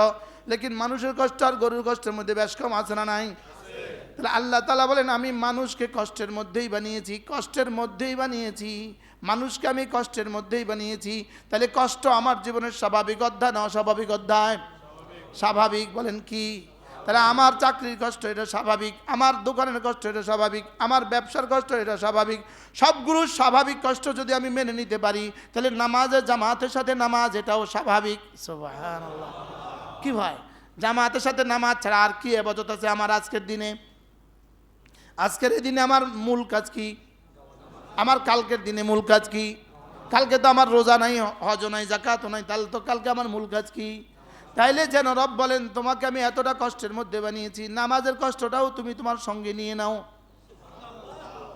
লেকিন মানুষের কষ্ট আর গরুর কষ্টের মধ্যে বেশ কম, আছে না নাই? তাহলে আল্লাহ তাআলা বলেন, আমি মানুষকে কষ্টের মধ্যেই বানিয়েছি, কষ্টের মধ্যেই বানিয়েছি, মানুষকে আমি কষ্টের মধ্যেই বানিয়েছি। তাহলে কষ্ট আমার জীবনের স্বাভাবিক অধ্যায় না অস্বাভাবিক অধ্যায়? স্বাভাবিক। বলেন কি? তাহলে আমার চাকরির কষ্ট এটা স্বাভাবিক, আমার দোকানের কষ্ট এটা স্বাভাবিক, আমার ব্যবসার কষ্ট এটা স্বাভাবিক। সবগুলো স্বাভাবিক কষ্ট যদি আমি মেনে নিতে পারি, তাহলে নামাজের জামাতের সাথে নামাজ এটাও স্বাভাবিক। সুবহানাল্লাহ। কি ভাই, জামাতের সাথে নামাজ ছাড়া আর কি ইবাদত আছে আমার আজকের দিনে? আজকের এই দিনে আমার মূল কাজ কি? আমার কালকের দিনে মূল কাজ কি? কালকে তো আমার রোজা নাই, হজ নাই, যাকাতও নাই, তাহলে তো কালকে আমার মূল কাজ কি? তাইলে যেন রব বলেন, তোমাকে আমি এতটা কষ্টের মধ্যে বানিয়েছি, নামাজের কষ্টটাও তুমি তোমার সঙ্গে নিয়ে নাও।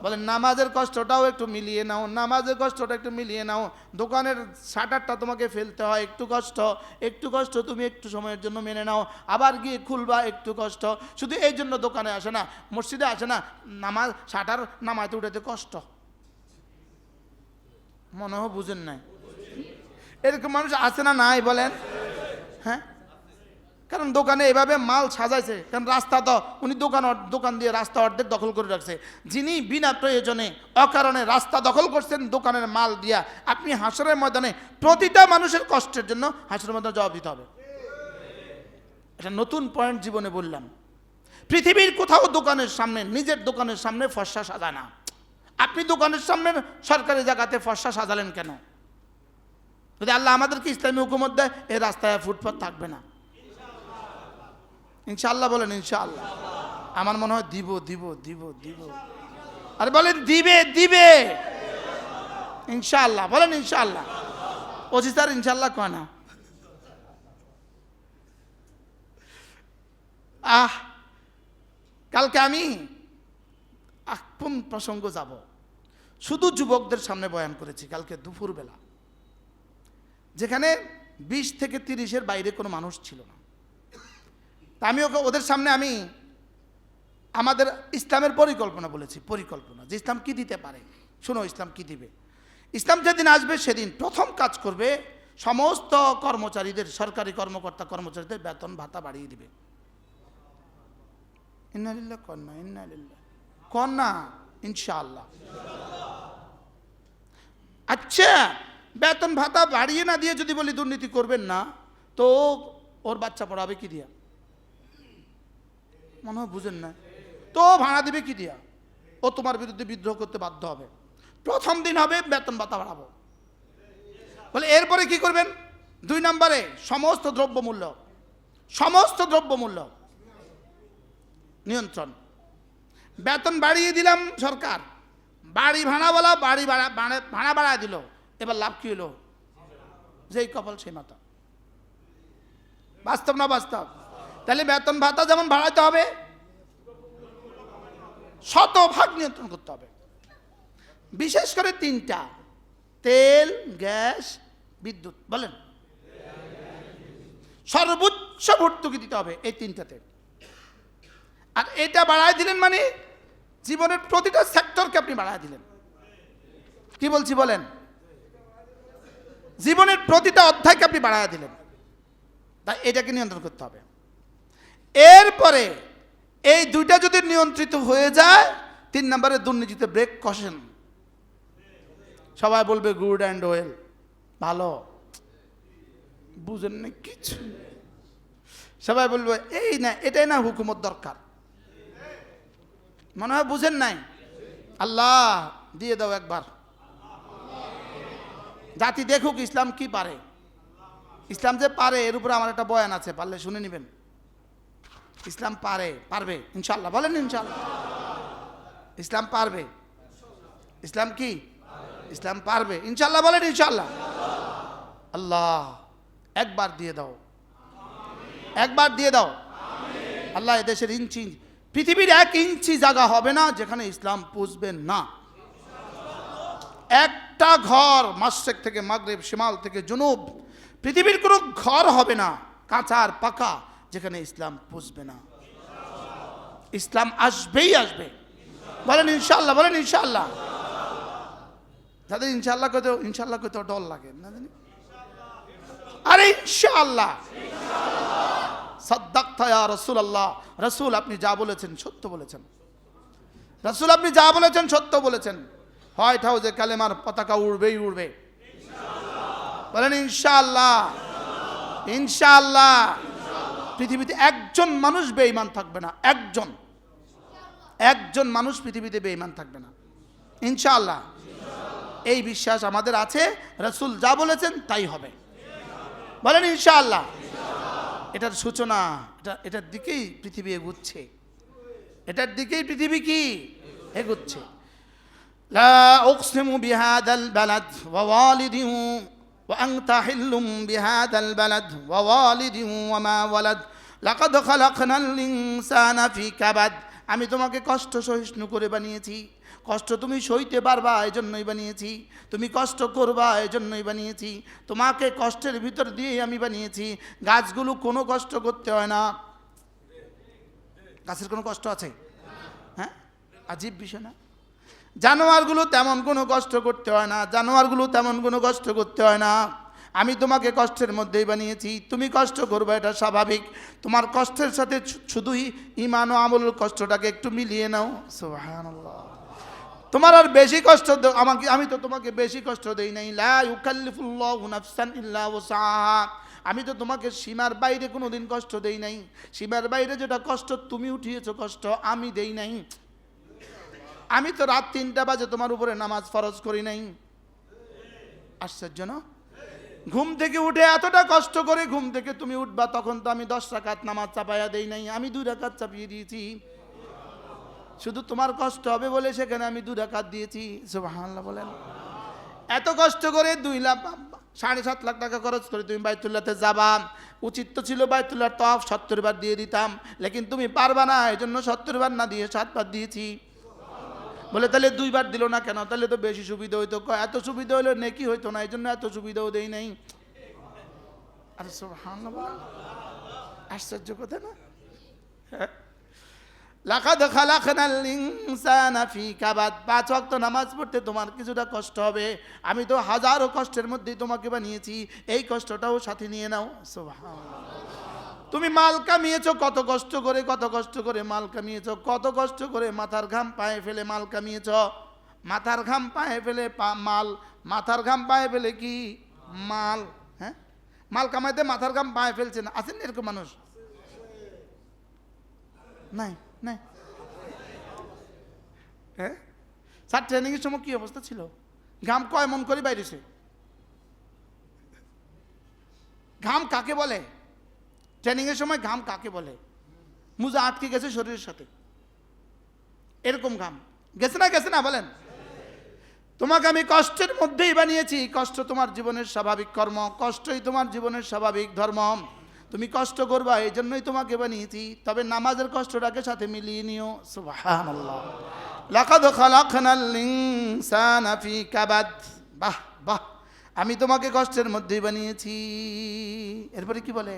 বলেন নামাজের কষ্টটাও একটু মিলিয়ে নাও, নামাজের কষ্টটা একটু মিলিয়ে নাও। দোকানের শাটারটা তোমাকে ফেলতে হয়, একটু কষ্ট, একটু কষ্ট তুমি একটু সময়ের জন্য মেনে নাও, আবার গিয়ে খুলবা, একটু কষ্ট। শুধু এই জন্য দোকানে আসে না, মসজিদে আসে না, নামাজ শাটার নামাইতে উঠাতে কষ্ট। মনে হয় বুঝেন নাই? এরকম মানুষ আছে না নাই বলেন? হ্যাঁ, কারণ দোকানে এভাবে মাল সাজাইছে, কারণ রাস্তা তো উনি দোকান দিয়ে রাস্তা অর্ধেক দখল করে রাখছে। যিনি বিনা প্রয়োজনে অকারণে রাস্তা দখল করছেন দোকানের মাল দিয়া, আপনি হাসরের ময়দানে প্রতিটা মানুষের কষ্টের জন্য হাসরের ময়দানে জবাব দিতে হবে। এটা নতুন পয়েন্ট জীবনে বললাম। পৃথিবীর কোথাও দোকানের সামনে, নিজের দোকানের সামনে ফর্সা সাজায় না। আপনি দোকানের সামনে সরকারি জায়গাতে ফর্সা সাজালেন কেন? যদি আল্লাহ আমাদেরকে ইসলামী হুকুমত দেয়, এই রাস্তায় ফুটপাত থাকবে না। ইনশাআল্লাহ বলেন ইনশাআল্লাহ। আমার মনে হয় দিব দিব দিব দিব। আরে বলেন দিবে দিবে ইনশাআল্লাহ, বলেন ইনশাআল্লাহ। ওজি স্যার ইনশাআল্লাহ কয় না। কালকে আমি কোন প্রসঙ্গ যাব, শুধু যুবকদের সামনে বয়ান করেছি কালকে দুপুরবেলা, যেখানে 20 থেকে 30-এর বাইরে কোনো মানুষ ছিল না। তা আমি ওদের সামনে আমি আমাদের ইসলামের পরিকল্পনা বলেছি, পরিকল্পনা যে ইসলাম কি দিতে পারে। শোনো ইসলাম কি দিবে। ইসলাম যেদিন আসবে সেদিন প্রথম কাজ করবে, সমস্ত কর্মচারীদের, সরকারি কর্মকর্তা কর্মচারীদের বেতন ভাতা বাড়িয়ে দিবে। ইন্নালিল্লাহ কন্যা, ইন্নালিল্লাহ কন্যা, ইনশাআল্লাহ। আচ্ছা বেতন ভাতা বাড়িয়ে না দিয়ে যদি বলি দুর্নীতি করবেন না, তো ওর বাচ্চা পড়াবে কি দিয়া? মনে হয় বুঝেন না। তো ভাড়া দিবে কি দিয়া? ও তোমার বিরুদ্ধে বিদ্রোহ করতে বাধ্য হবে। প্রথম দিন হবে বেতন ভাতা বাড়াবো বলে, এরপরে কি করবেন? 2 নম্বরে সমস্ত দ্রব্যমূল্য নিয়ন্ত্রণ। বেতন বাড়িয়ে দিলাম সরকার, বাড়ি ভাড়াওয়ালা ভাড়া বাড়ায় দিল, এবার লাভ কি হলো? যেই কপাল সেই মাথা। বাস্তব না বাস্তব? তাহলে বেতন ভাতা যেমন বাড়াইতে হবে, শতভাগ নিয়ন্ত্রণ করতে হবে। বিশেষ করে 3টা, তেল, গ্যাস, বিদ্যুৎ। বলেন, সর্বোচ্চ ভর্তুকি দিতে হবে এই 3টাতে। আর এটা বাড়ায় দিলেন মানে জীবনের প্রতিটা সেক্টরকে আপনি বাড়ায় দিলেন। কি বলছি বলেন? জীবনের প্রতিটা অধ্যায়কে আপনি বাড়ায় দিলেন। তাই এটাকে নিয়ন্ত্রণ করতে হবে। এরপরে এই 2টা যদি নিয়ন্ত্রিত হয়ে যায়, 3 নম্বরে দুর্নীতিতে ব্রেক কষেন। সবাই বলবে গুড অ্যান্ড ওয়েল, ভালো। বুঝেন না কিছু। সবাই বলবে এই না, এটাই না হুকুমত দরকার। মনে হয় বুঝেন নাই। আল্লাহ দিয়ে দাও একবার, জাতি দেখুক ইসলাম কি পারে। ইসলাম যে পারে এর উপরে আমার একটা বয়ান আছে, পারলে শুনে নেবেন। ইসলাম পারবে ইনশাল্লাহ। বলেন ইনশাল্লাহ। ইসলাম পারবে। ইসলাম কি? ইসলাম পারবে ইনশাল্লাহ। বলেন ইনশাল্লাহ। আল্লাহ একবার দিয়ে দাও, একবার দিয়ে দাও। আল্লাহ এদেশের পৃথিবীর 1 ইঞ্চি জায়গা হবে না যেখানে ইসলাম পুষবেন না। একটা ঘর মাশরিক থেকে মাগরিব, শিমাল থেকে জুনুব, পৃথিবীর কোনো ঘর হবে না কাঁচা আর পাকা যেখানে ইসলাম পুষবে না। ইসলাম আসবেই আসবে। বলেন ইনশাআল্লাহ। বলেন ইনশাআল্লাহ। যাদের ইনশাআল্লাহ কত ডর লাগে না জানি। আরে ইনশাআল্লাহ, সাদ্দাকতা ইয়া রাসূলুল্লাহ। রাসূল আপনি যা বলেছেন সত্য বলেছেন। রাসূল আপনি যা বলেছেন সত্য বলেছেন। হোয়াইট হাউসে কালেমার পতাকা উড়বেই উড়বে বলেন ইনশাআল্লাহ। ইনশাআল্লাহ। পৃথিবীতে একজন মানুষ বেঈমান থাকবে না। একজন মানুষ পৃথিবীতে বেঈমান থাকবে না ইনশাআল্লাহ। এই বিশ্বাস আমাদের আছে। রাসূল যা বলেছেন তাই হবে বলেন ইনশাআল্লাহ। এটার সূচনা, এটার দিকেই পৃথিবী এগুচ্ছে। এটার দিকেই পৃথিবী কি এগুচ্ছে। লা উকসিমু বিহাদাল বালাদ ওয়া ওয়ালিদিন ওয়া আনতা হিল্লুম বিহাদাল বালাদ ওয়া ওয়ালিদিন ওয়া মা ওয়ালাদ লাকাদ খালাকনাল ইনসানা ফি কাবাদ। আমি তোমাকে কষ্ট সহিষ্ণু করে বানিয়েছি। কষ্ট তুমি সইতে পারবা এজন্যই বানিয়েছি। তুমি কষ্ট করবা এজন্যই বানিয়েছি। তোমাকে কষ্টের ভিতর দিয়েই আমি বানিয়েছি। গাছগুলো কোনো কষ্ট করতে হয় না। গাছের কোনো কষ্ট আছে? হ্যাঁ, আজীব বিষয় না? জানোয়ারগুলো তেমন কোনো কষ্ট করতে হয় না। আমি তোমাকে কষ্টের মধ্যেই বানিয়েছি। তুমি কষ্ট করবে, এটা স্বাভাবিক। তোমার কষ্টের সাথে শুধুই ঈমান ও আমলের কষ্টটাকে একটু মিলিয়ে নাও। সুবহানাল্লাহ। তোমার আর বেশি কষ্ট আমি তো তোমাকে বেশি কষ্ট দেই নাই। লা ইউকাল্লিফুল্লাহু নাফসান ইল্লা ওয়াসআহা। আমি তো তোমাকে সীমার বাইরে কোনোদিন কষ্ট দেই নাই। সীমার বাইরে যেটা কষ্ট তুমি উঠিয়েছো, কষ্ট আমি দেই নাই। আমি তো রাত 3টা বাজে তোমার উপরে নামাজ ফরজ করি নাই। আশ্চর্য না? ঘুম থেকে উঠে এতটা কষ্ট করে ঘুম থেকে তুমি উঠবা, তখন তো আমি 10 রাকাত নামাজ চাপাইয়া দেই নাই। আমি 2 রাকাত চাপিয়ে দিয়েছি। শুধু তোমার কষ্ট হবে বলে সেখানে আমি 2 রাকাত দিয়েছি। সুবহানাল্লাহ বলেন। এত কষ্ট করে 7.5 লাখ টাকা খরচ করে তুমি বাইতুল্লাহতে যাবা। উচিত তো ছিল বাইতুল্লাহর তওয়াফ 70 বার দিয়ে দিতাম, লেকিন তুমি পারবা না, এজন্য 70 বার না দিয়ে 7 বার দিয়েছি। বলে তাহলে 2 বার দিল না কেন? তাহলে তো বেশি সুবিধা হইতো। এত সুবিধা হইলে নেকি হইতো না, এই জন্য এত সুবিধাও দেই নাই। আরে সুবহানাল্লাহ, আশ্চর্য কথা না? লাকাদ খালাকনাল ইনসানা ফি কাবাদ। 5 ওয়াক্ত নামাজ পড়তে তোমার কিছুটা কষ্ট হবে। আমি তো হাজারো কষ্টের মধ্যেই তোমাকে বানিয়েছি, এই কষ্টটাও সাথে নিয়ে নাও। সুবহানাল্লাহ। তুমি মাল কামিয়েছো কত কষ্ট করে মাল কামিয়েছো, কত কষ্ট করে মাথার ঘাম পায়ে ফেলে মাল কামিয়েছো। মাথার ঘাম পায়ে ফেলে মাল, মাথার ঘাম পায়ে ফেলে কি মাল। হ্যাঁ, মাল কামাইতে মাথার ঘাম পায়ে ফেলছে না, আছেন এরকম মানুষ? নাই নাই। হ্যাঁ, স্যার ট্রেনিংয়ের সময় কি অবস্থা ছিল? ঘাম কয় মন করে বাইরেছে? ঘাম কাকে বলে? ট্রেনিংয়ের সময় ঘাম কাকে বলে? মুজা আটকে গেছে শরীরের সাথে, এরকম ঘাম গেছে না গেছে না বলেন? তোমাকে আমি কষ্টের মধ্যেই বানিয়েছি, কষ্ট তোমার জীবনের স্বাভাবিক কর্ম, কষ্টই তোমার জীবনের স্বাভাবিক ধর্ম। তুমি কষ্ট করবা, এই জন্যই তোমাকে বানিয়েছি। তবে নামাজের কষ্টটাকে সাথে মিলিয়ে নিও। সুবহানাল্লাহ। লাকাদ খালাকনাল ইনসানা ফি কাবাদ। বাহ বাহ, আমি তোমাকে কষ্টের মধ্যেই বানিয়েছি। এরপরে কি বলে?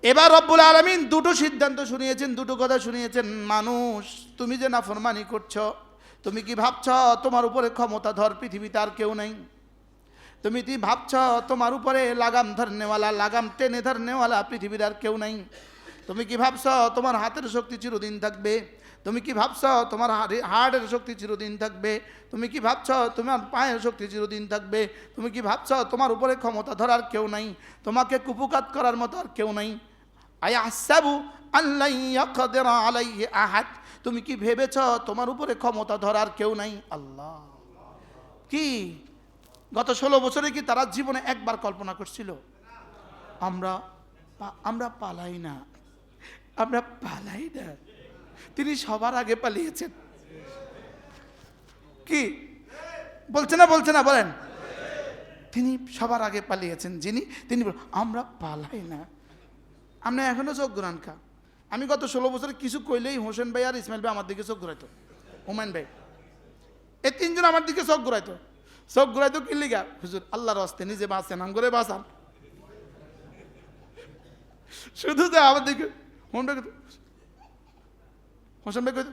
এবার রব্বুল আলামিন দুটো সিদ্ধান্ত শুনিয়েছেন, দুটো কথা শুনিয়েছেন। মানুষ, তুমি যে নাফরমানি করছো, তুমি কি ভাবছ তোমার উপরে ক্ষমতাধর পৃথিবীতে আর কেউ নেই? তুমি কি ভাবছ তোমার উপরে লাগাম ধরনেওয়ালা, লাগাম টেনে ধরনেওয়ালা পৃথিবীর আর কেউ নেই? তুমি কি ভাবছ তোমার হাতের শক্তি চিরদিন থাকবে? তুমি কি ভাবছ তোমার হাড়ের শক্তি চিরদিন থাকবে? তুমি কি ভাবছ তোমার পায়ের শক্তি চিরদিন থাকবে? তুমি কি ভাবছ তোমার উপরে ক্ষমতা ধরার কেউ নাই? তোমাকে কুপুকাত করার মতো আর কেউ নাই? আয়াহসাবু আল্লা ইয়াকদিরা আলাইহি আহাদ। তুমি কি ভেবেছ তোমার উপরে ক্ষমতা ধরার কেউ নাই? আল্লাহ। কি গত 16 বছরে কি তারা জীবনে একবার কল্পনা করছিল আমরা পালাই না, আমরা পালাই না? তিনি সবার আগে পালিয়েছেন। কি বলছে না বলছে না বলেন? তিনি সবার আগে পালিয়েছেন যিনি, তিনি আমরা পালাই না। আমরা এখনো চোখ ঘুরান খা। আমি গত 16 বছরে কিছু কইলেই হোসেন ভাই আর ইসমাইল ভাই আমার দিকে চোখ ঘুরাইতো, হুমায়ুন ভাই, এই তিনজন আমার দিকে চোখ ঘুরাইতো। চোখ ঘুরাইতো কি লিগা? হুজুর আল্লাহর রাস্তে নিজে বাঁচেন, নাম করে বাঁচান। শুধু যে আমার দিকে হোসেন ভাই কইতো,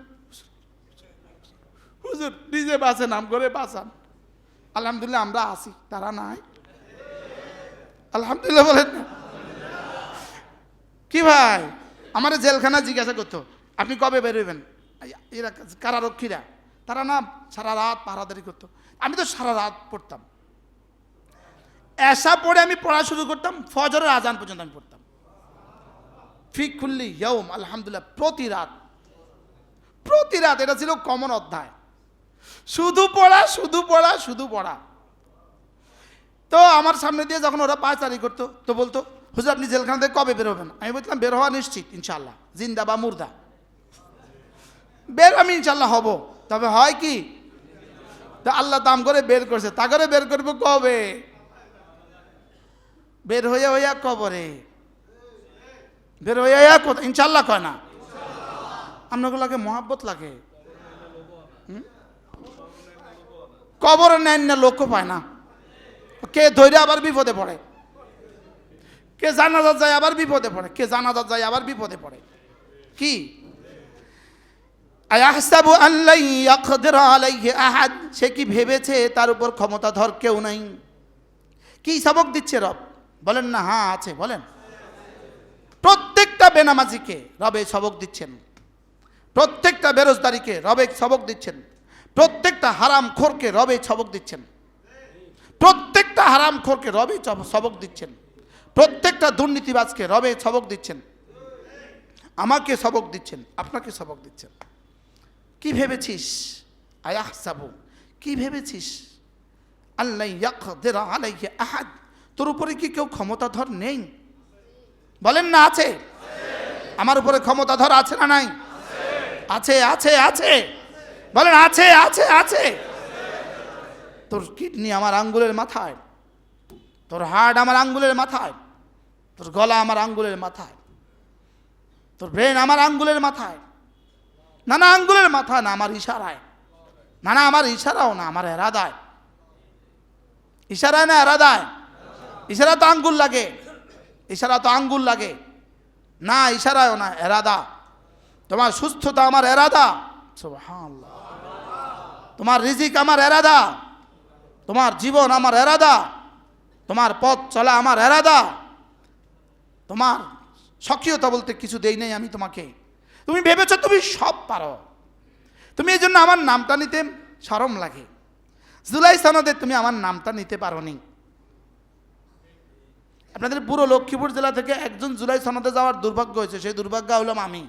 হুজুর নিজে বাঁচেন, নাম করে বাঁচান। আলহামদুলিল্লাহ আমরা আছি, তারা নাই। আলহামদুলিল্লাহ বলেন না? কি ভাই, আমার জেলখানা জিজ্ঞাসা করতো আপনি কবে বেরোবেন? এরা কারারক্ষীরা, তারা না সারা রাত পাহারাদারি করতো। আমি তো সারা রাত পড়তাম, এসা পড়ে আমি পড়া শুরু করতাম, ফজরের আজান পর্যন্ত আমি পড়তাম। ফি কুল্লি ইয়াউম, আলহামদুলিল্লাহ প্রতি রাত, প্রতি রাত। এটা ছিল কমন অধ্যায়, শুধু পড়া শুধু পড়া শুধু পড়া। তো আমার সামনে দিয়ে যখন ওরা পায়চারি করতো তো বলতো, হুজুর আপনি জেলখানা থেকে কবে বেরোবেন? আমি বলতাম বের হওয়া নিশ্চিত ইনশাল্লাহ, জিন্দা বা মুর্দা বের আমি ইনশাল্লাহ হব। তবে হয় কি, তো আল্লাহ দাম করে বের করছে, তা করে বের করবো কবে? বের হইয়া হইয়া কবরে, বের হইয়া ইনশাল্লাহ কয় না। আপনাগুলোকে মহাব্বত লাগে। কবরে নেন না, লক্ষ্য পায় না। কে ধৈর্য আবার বিপদে পড়ে, কে জানাজাত যায় আবার বিপদে পড়ে, কে জানাজাত যায় আবার বিপদে পড়ে। কি আয়াহসাবু আল্লা ইয়াকদিরা আলাইহি আহাদ, সে কি ভেবেছে তার উপর ক্ষমতাধর কেউ নাই? কি সবক দিচ্ছে রব? বলেন না হ্যাঁ আছে, বলেন। প্রত্যেকটা বেনামাজিকে রবে সবক দিচ্ছেন, প্রত্যেকটা বেরোজগারিকে রবে সবক দিচ্ছেন, প্রত্যেকটা হারাম খোরকে রবে সবক দিচ্ছেন, প্রত্যেকটা হারাম খোরকে রবে সবক দিচ্ছেন, প্রত্যেকটা দুর্নীতিবাজকে রবে সবক দিচ্ছেন, আমাকে সবক দিচ্ছেন, আপনাকে সবক দিচ্ছেন। কি ভেবেছিস? আয়াহসাবু, কি ভেবেছিস? আল্লা ইয়াকদিরা আলাইহি আহাদ, তোর উপরে কি কেউ ক্ষমতাধর নেই? বলেন না আছে? আমার উপরে ক্ষমতাধর আছে না নাই? আছে আছে আছে, বলেন আছে আছে আছে। তোর কিডনি আমার আঙ্গুলের মাথায়, তোর হার্ট আমার আঙ্গুলের মাথায়, তোর গলা আমার আঙ্গুলের মাথায়, তোর ব্রেন আমার আঙ্গুলের মাথায়। না না আঙ্গুলের মাথা না, আমার ইশারায়। না না আমার ইশারাও না, আমার এরাদায়। ইশারায় না এরাদায়? ইশারা তো আঙ্গুল লাগে, ইশারা তো আঙ্গুল লাগে না, ইশারায়ও না, এরাদা। তোমার সুস্থতা আমার এরাদা, সুবহানাল্লাহ। তোমার রিজিক আমার এরাদা, তোমার জীবন আমার এরাদা, তোমার পথ চলা আমার এরাদা। তোমার সক্রিয়তা বলতে কিছু দেই নাই আমি তোমাকে। তুমি ভেবেছো তুমি সব পারো, তুমি এই জন্য আমার নামটা নিতে শরম লাগে। জুলাই সনদে তুমি আমার নামটা নিতে পারো নি। আপনাদের পুরো লক্ষ্মীপুর জেলা থেকে একজন জুলাই সনদে যাওয়ার দুর্ভাগ্য হয়েছে, সেই দুর্ভাগ্য হলাম আমি।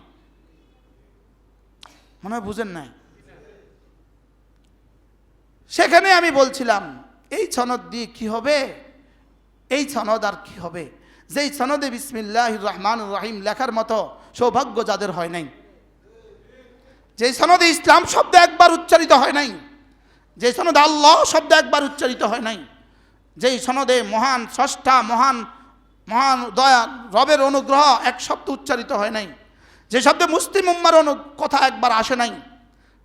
মনে হয় বুঝেন নাই। সেখানে আমি বলছিলাম এই সনদ দিয়ে কি হবে, এই সনদ আর কি হবে, যেই সনদে বিসমিল্লাহির রহমানির রহিম লেখার মতো সৌভাগ্য যাদের হয় নাই, যেই সনদে ইসলাম শব্দ একবার উচ্চারিত হয় নাই, যে সনদে আল্লাহ শব্দ একবার উচ্চারিত হয় নাই, যেই সনদে মহান স্রষ্টা মহান মহান দয়া রবের অনুগ্রহ এক শব্দ উচ্চারিত হয় নাই, যে শব্দে মুসলিম উম্মার কথা একবার আসে নাই,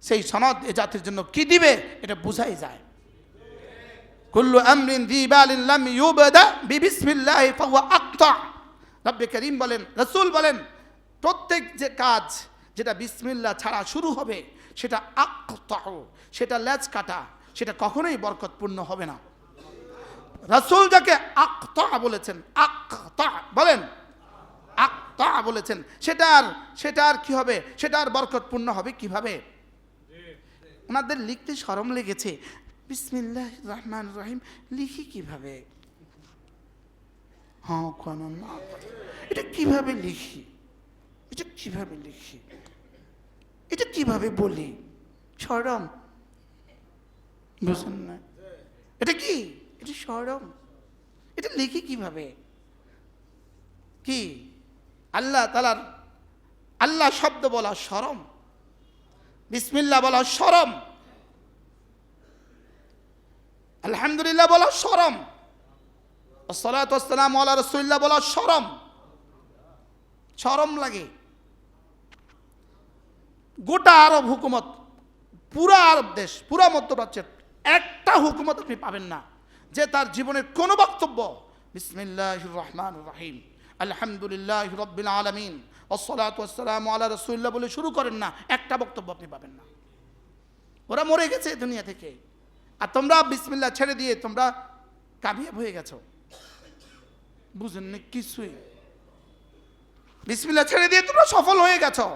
সেই সনদ এ জাতির জন্য কি দিবে এটা বুঝাই যায়। কুল্লু আমরিন যিবালিন লাম ইউবদা বিবিসমিল্লাহি ফাহুয়া আকতা। রব্বে করিম বলেন, রাসূল বলেন, প্রত্যেক যে কাজ যেটা বিসমিল্লাহ ছাড়া শুরু হবে সেটা আকতা, সেটা লেজ কাটা, সেটা কখনোই বরকতপূর্ণ হবে না। রাসূল যাকে আকতা বলেছেন, আকতা বলেন, আকতা বলেছেন, সেটার কি হবে, সেটার বরকতপূর্ণ হবে কিভাবে? ওনাদের লিখতে শরম লেগেছে, বিসমিল্লাহির রহমানির রহিম লিখি কিভাবে? হ্যাঁ, এটা কিভাবে লিখি, এটা কিভাবে লিখি, এটা কিভাবে বলি? শরম, বুঝেন না? এটা কি? এটা শরম। এটা লিখি কিভাবে? কি আল্লাহ তাআলার আল্লাহ শব্দ বলা শরম, বিসমিল্লাহ বলা শরম, আলহামদুলিল্লাহ বলা শরম, আসসালাতু ওয়াসসালামু আলা রাসূলিল্লাহ বলা শরম। শরম লাগে। গোটা আরব হুকুমত, পুরা আরব দেশ, পুরা মধ্যপ্রাচ্যের একটা হুকুমত আপনি পাবেন না যে তার জীবনের কোনো বক্তব্য বিসমিল্লাহির রহমানির রহিম আলহামদুলিল্লাহি রাব্বিল আলামিন আসসালাতু ওয়াসসালামু আলা রাসূলিল্লাহ বলে শুরু করেন না। একটা বক্তব্য আপনি পাবেন না। ওরা মরে গেছে দুনিয়া থেকে, আর তোমরা বিসমিল্লাহ ছেড়ে দিয়ে তোমরা কামিয়াব হয়ে গেছো। বুঝেন না কিছুই। বিসমিল্লাহ ছেড়ে দিয়ে তোমরা সফল হয়ে গেছো।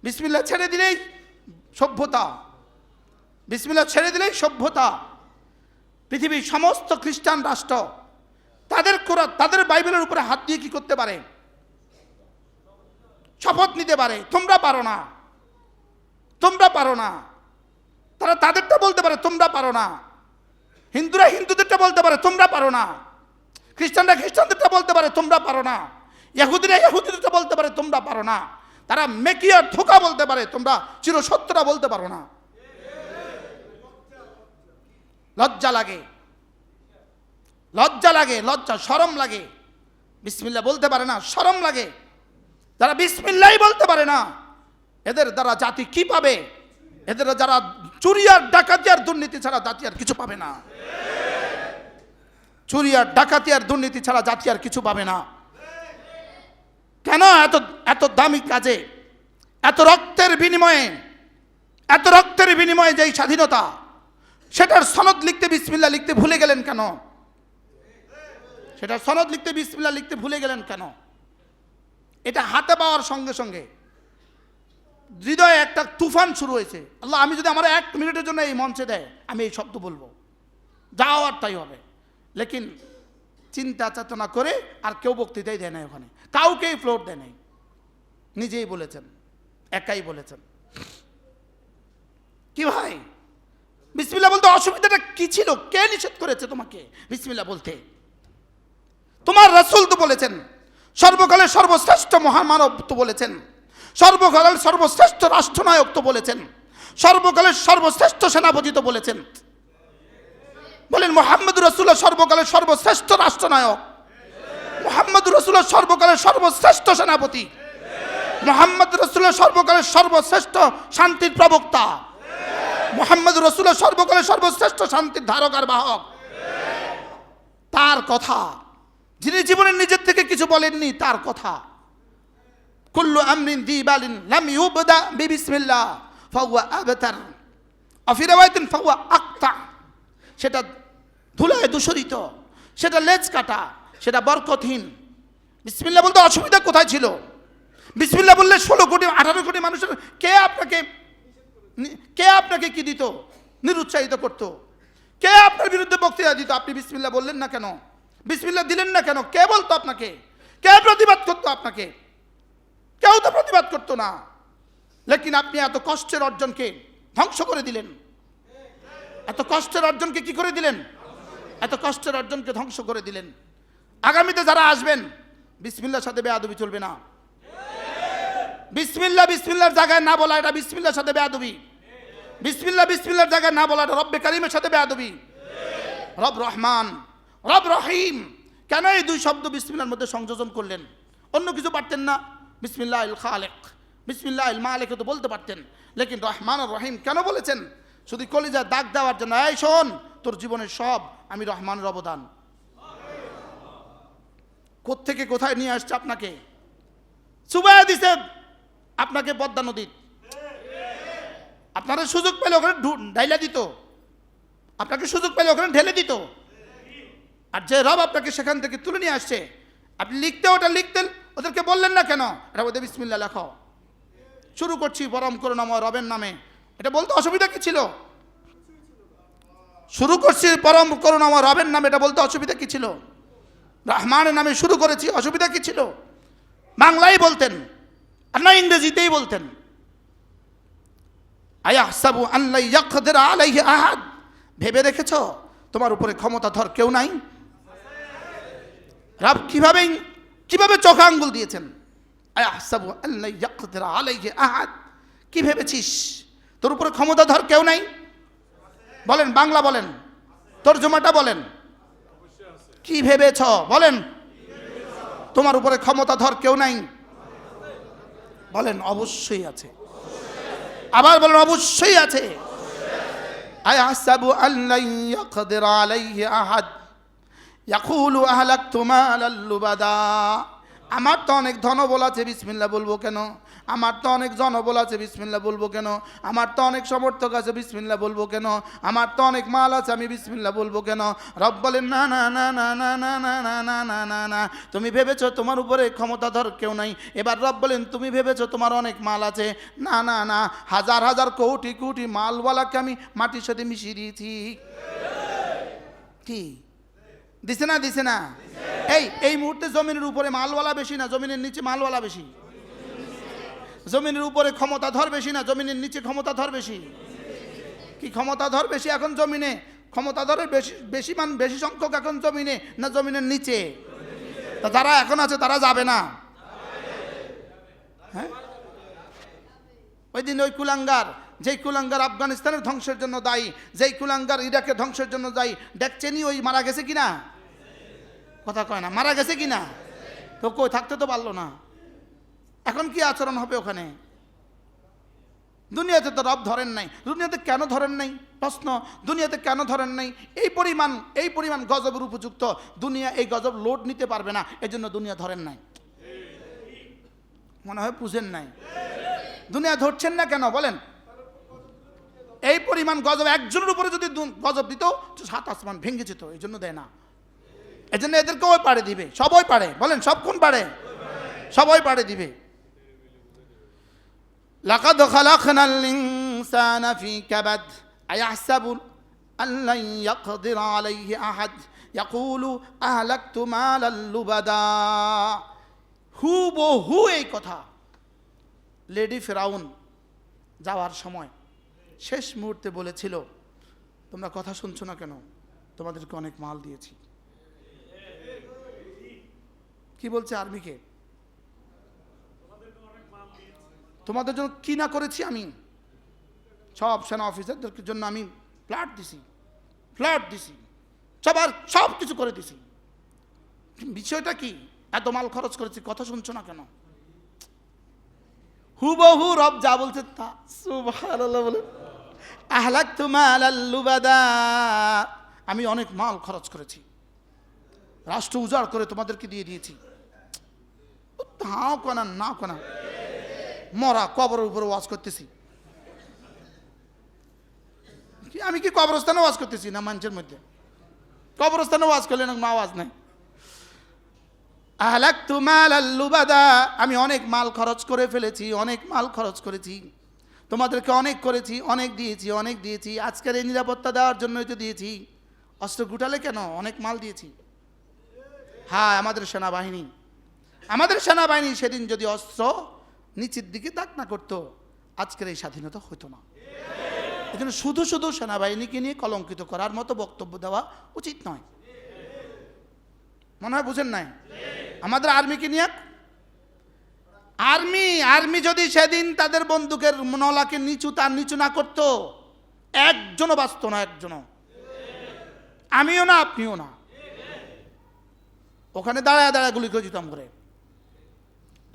বিসমিল্লাহ ছেড়ে দিলেই সভ্যতা, বিসমিল্লাহ ছেড়ে দিলেই সভ্যতা। পৃথিবীর সমস্ত খ্রিস্টান রাষ্ট্র তাদের কোরআন, তাদের বাইবেলের উপরে হাত দিয়ে কি করতে পারে? শপথ নিতে পারে। তোমরা পারো না, তোমরা পারো না। তারা তাদেরটা বলতে পারে, তোমরা পারো না। হিন্দুরা হিন্দুদেরটা বলতে পারে, তোমরা পারো না। খ্রিস্টানরা খ্রিস্টানদেরটা বলতে পারে, তোমরা পারো না। ইহুদিরা ইহুদিদেরটা বলতে পারে, তোমরা পারো না। তারা মেকিয়ার ধোঁকা বলতে পারে, তোমরা চিরসত্যটা বলতে পারো না। লজ্জা লাগে, লজ্জা লাগে, লজ্জা শরম লাগে। বিসমিল্লাহ বলতে পারে না, শরম লাগে। যারা বিসমিল্লাহই বলতে পারে না, এদের দ্বারা জাতি কি পাবে? এদের যারা চুরি আর ডাকাতি আর দুর্নীতি ছাড়া জাতি আর কিছু পাবে না। চুরি আর ডাকাতি আর দুর্নীতি ছাড়া জাতি আর কিছু পাবে না। কেন এত এত দামি কাজে, এত রক্তের বিনিময়ে, এত রক্তের বিনিময়ে যেই স্বাধীনতা, সেটার সনদ লিখতে বিসমিল্লাহ লিখতে ভুলে গেলেন কেন? সেটার সনদ লিখতে বিসমিল্লাহ লিখতে ভুলে গেলেন কেন? এটা হাতে পাওয়ার সঙ্গে সঙ্গে হৃদয়ে একটা তুফান শুরু হয়েছে। আল্লাহ, আমি যদি আমার 1 মিনিটের জন্য এই মঞ্চে দেয়, আমি এই শব্দ বলবো, যাও আর তাই হবে। লেকিন চিন্তা চেতনা করে আর কেউ বক্তৃতাই দেয় নাই, ওখানে কাউকেই ফ্লোর দেয় নাই। নিজেই বলেছেন, একাই বলেছেন। কি ভাই, বিসমিল্লাহ বলতে অসুবিধাটা কি ছিল? কে নিষেধ করেছে তোমাকে বিসমিল্লাহ বলতে? তোমার রাসূল তো বলেছেন, সর্বকালের সর্বশ্রেষ্ঠ মহামানব তো বলেছেন, সর্বকালের সর্বশ্রেষ্ঠ রাষ্ট্রনায়ক তো বলেছেন, সর্বকালের সর্বশ্রেষ্ঠ সেনাপতি তো বলেছেন। বলেন মুহাম্মদুর রাসূলুল্লাহ সর্বকালের সর্বশ্রেষ্ঠ রাষ্ট্রনায়ক, মুহাম্মদুর রাসূলুল্লাহ সর্বকালের সর্বশ্রেষ্ঠ সেনাপতি, মুহাম্মদুর রাসূলুল্লাহ সর্বকালের সর্বশ্রেষ্ঠ শান্তির প্রবক্তা, মুহাম্মদুর রাসূলুল্লাহ সর্বকালের সর্বশ্রেষ্ঠ শান্তির ধারক আর বাহক। তার কথা, যিনি জীবনের নিজের থেকে কিছু বলেননি, তার কথা। কুল্লু আমরিন যিবালিন লাম ইউবদা বিবিসমিল্লাহ ফাহুয়া আবতার আফি রাওয়ায়াতিন ফাহুয়া আকতা। সেটা ধুলায় দূষরিত, সেটা লেজ কাটা, সেটা বরকতহীন। বিসমিল্লাহ বলতে অসুবিধা কোথায় ছিল? বিসমিল্লাহ বললে 16 কোটি 18 কোটি মানুষের কে আপনাকে কে আপনাকে কি দিত? নিরুৎসাহিত করত? কে আপনার বিরুদ্ধে বক্তৃতা দিত? আপনি বিসমিল্লাহ বললেন না কেন? বিসমিল্লাহ দিলেন না কেন? কে বলতো আপনাকে? কে প্রতিবাদ করতো আপনাকে? কেউ তো প্রতিবাদ করতো না। লেকিন আপনি এত কষ্টের অর্জনকে ধ্বংস করে দিলেন। এত কষ্টের অর্জনকে কি করে দিলেন? এত কষ্টের অর্জনকে ধ্বংস করে দিলেন। আগামীতে যারা আসবেন, বিসমিল্লাহর সাথে বেয়াদবি চলবে না। বিসমিল্লাহ বিসমিল্লাহর জায়গায় না বলা, এটা বিসমিল্লাহর সাথে বেয়াদবি। বিসমিল্লাহ বিসমিল্লাহর জায়গায় না বলা, এটা রব্বে কারিমের সাথে বেয়াদবি। রব রহমান, রব রহিম, কেন এই দুই শব্দ বিসমিল্লাহর মধ্যে সংযোজন করলেন? অন্য কিছু পারতেন না? বিসমিল্লাহ ইল খালেক, বিসমিল্লাহ ইল মালিক তো বলতে পারতেন, লেকিন রহমান আর রহিম কেন বলেছেন? শুধু কলিজা দাগ দেওয়ার জন্য। এই শোন, তোর জীবনের সব আমি রহমানের অবদান। কোত্থেকে কোথায় নিয়ে আসছে আপনাকে? চুবাইয়া দিছে আপনাকে পদ্মা নদীর। আপনারা সুযোগ পেলে ওখানে ঢাইলা দিত, আপনাকে সুযোগ পেলে ওখানে ঢেলে দিত। আর যে রব আপনাকে সেখান থেকে তুলে নিয়ে আসছে, আপনি লিখতে ওটা লিখতেন, ওদেরকে বললেন না কেন? এটা বলতে বিসমিল্লাহ লেখো, শুরু করছি পরম করুণাময় রবের নামে। এটা বলতে অসুবিধা কি ছিল? শুরু করছি পরম করুণাময় রবের নামে, এটা বলতে অসুবিধা কি ছিল? রহমানের নামে শুরু করেছি, অসুবিধা কি ছিল? বাংলায় বলতেন আর না ইংরেজিতেই বলতেন। আয়াহসাবু আল্লা ইয়াকদির আলাইহি আহাদ, ভেবে রেখেছো তোমার উপরে ক্ষমতাধর কেউ নাই? রব কিভাবে চোখে আঙ্গুল দিয়েছেন? আয়াহসাবু আল্লা ইয়াকদির আলাইহি আহাদ, কি ভেবেছিস তোর উপরে ক্ষমতাধর কেউ নাই? বলেন, বাংলা বলেন, তর্জমাটা বলেন, কি ভেবেছ? বলেন, তোমার উপরে ক্ষমতাধর কেউ নাই? বলেন অবশ্যই আছে। আবার বলেন অবশ্যই আছে। আয়াহসাবু আল্লা ইয়াকদির আলাইহি আহাদ ইয়াকুলু আহলাকতু মালাল লুবাদা, আমার তো অনেক ধনবল আছে, বিসমিল্লাহ বলবো কেন? আমার তো অনেক জনবল আছে, বিসমিল্লাহ বলবো কেন? আমার তো অনেক সমর্থক আছে, বিসমিল্লাহ বলবো কেন? আমার তো অনেক মাল আছে, আমি বিসমিল্লাহ বলবো কেন? রব বলেন না না না না না না না না না না না না, তুমি ভেবেছো তোমার উপরে ক্ষমতাধর কেউ নাই। এবার রব বলেন তুমি ভেবেছো তোমার অনেক মাল আছে, না না না, হাজার হাজার কোটি কোটি মালওয়ালাকে আমি মাটির সাথে মিশিয়ে দিয়েছি। কি দিছে না? দিছে না? এই মুহূর্তে জমিনের উপরে মালওয়ালা বেশি না জমিনের নিচে মালওয়ালা বেশি? জমিনের উপরে ক্ষমতাধর বেশি না জমিনের নিচে ক্ষমতাধর বেশি? কি ক্ষমতাধর বেশি এখন জমিনে? ক্ষমতাধরের বেশি সংখ্যক এখন জমিনে না জমিনের নিচে? তা যারা এখন আছে তারা যাবে না? হ্যাঁ, ওই দিন ওই কুলাঙ্গার, যেই কুলাঙ্গার আফগানিস্তানের ধ্বংসের জন্য দায়ী, যেই কুলাঙ্গার ইরাকের ধ্বংসের জন্য দায়ী, দেখছেনি ওই মারা গেছে কিনা? কথা কয় না, মারা গেছে কিনা? তো কই থাকতে তো পারলো না। এখন কি আচরণ হবে ওখানে? দুনিয়াতে তো রব ধরেন নাই। দুনিয়াতে কেন ধরেন নাই? প্রশ্ন, দুনিয়াতে কেন ধরেন নাই? এই পরিমাণ গজবের উপযুক্ত দুনিয়া এই গজব লোড নিতে পারবে না, এজন্য দুনিয়া ধরেন নাই। মনে হয় বুঝেন নাই। দুনিয়া ধরছেন না কেন বলেন? এই পরিমাণ গজব একজনের উপরে যদি গজব দিত, সাত আসমান ভেঙে যেত, এই জন্য দেয় না। এই জন্য এদেরকেও পাড়ে দিবে, সবাই পারে। বলেন সব কোন পারে? সবাই পাড়ে দিবে। লাকাদ খালাকনাল ইনসানা ফি কাবাদ আয়াহসাবু আল্লা ইয়াকদির আলাইহি আহাদ ইয়াকুলু আহলাকতু মালাল লুবাদা। হুবহু এই কথা লেডি ফেরাউন যাওয়ার সময় শেষ মুহূর্তে বলেছিল, তোমরা কথা শুনছো না কেন? তোমাদেরকে অনেক মাল দিয়েছি। কি বলছে আর্মিকে? তোমাদের জন্য কি না করেছি আমি? সব সেনা অফিসারদের জন্য আমি ফ্ল্যাট দিছি, সব কিছু করে দিছি। বিষয়টা কি? এত মাল খরচ করেছি, কথা শুনছো না কেন? হুবহু রব যা বলছে তা। সুবহানাল্লাহ বলে, আহলাকতু মালাল লুবাদা, আমি অনেক মাল খরচ করেছি, রাষ্ট্র উজাড় করে তোমাদেরকে দিয়ে দিয়েছি। হাও কোনা না কোনা, মরা কবরের উপরে ওয়াজ করতেছি। আমি কি কবরস্থানে ওয়াজ করতেছি না মানুষের মধ্যে? কবরস্থানে ওয়াজ করলে না আওয়াজ নাই। আহলাকতু মালাল লুবাদা, আমি অনেক মাল খরচ করে ফেলেছি, অনেক মাল খরচ করেছি। তোমাদেরকে অনেক করেছি, অনেক দিয়েছি। আজকের এই নিরাপত্তা দেওয়ার জন্যই তো দিয়েছি। অস্ত্র গুটালে কেন? অনেক মাল দিয়েছি। হ্যাঁ, আমাদের সেনাবাহিনী সেদিন যদি অস্ত্র নিচের দিকে দাগ না করতো, আজকের এই স্বাধীনতা হতো না। এই জন্য শুধু শুধু সেনাবাহিনীকে নিয়ে কলঙ্কিত করার মতো বক্তব্য দেওয়া উচিত নয়। মনে হয় বুঝেন নাই? আমাদের আর্মিকে নিয়ে, আর্মি যদি সেদিন তাদের বন্দুকের নলাকে তার নিচু না করতো, একজনও বাঁচত না, একজনও। আমিও না, আপনিও না। ওখানে দাঁড়ায় দাঁড়ায় গুলি করে দিতাম করে।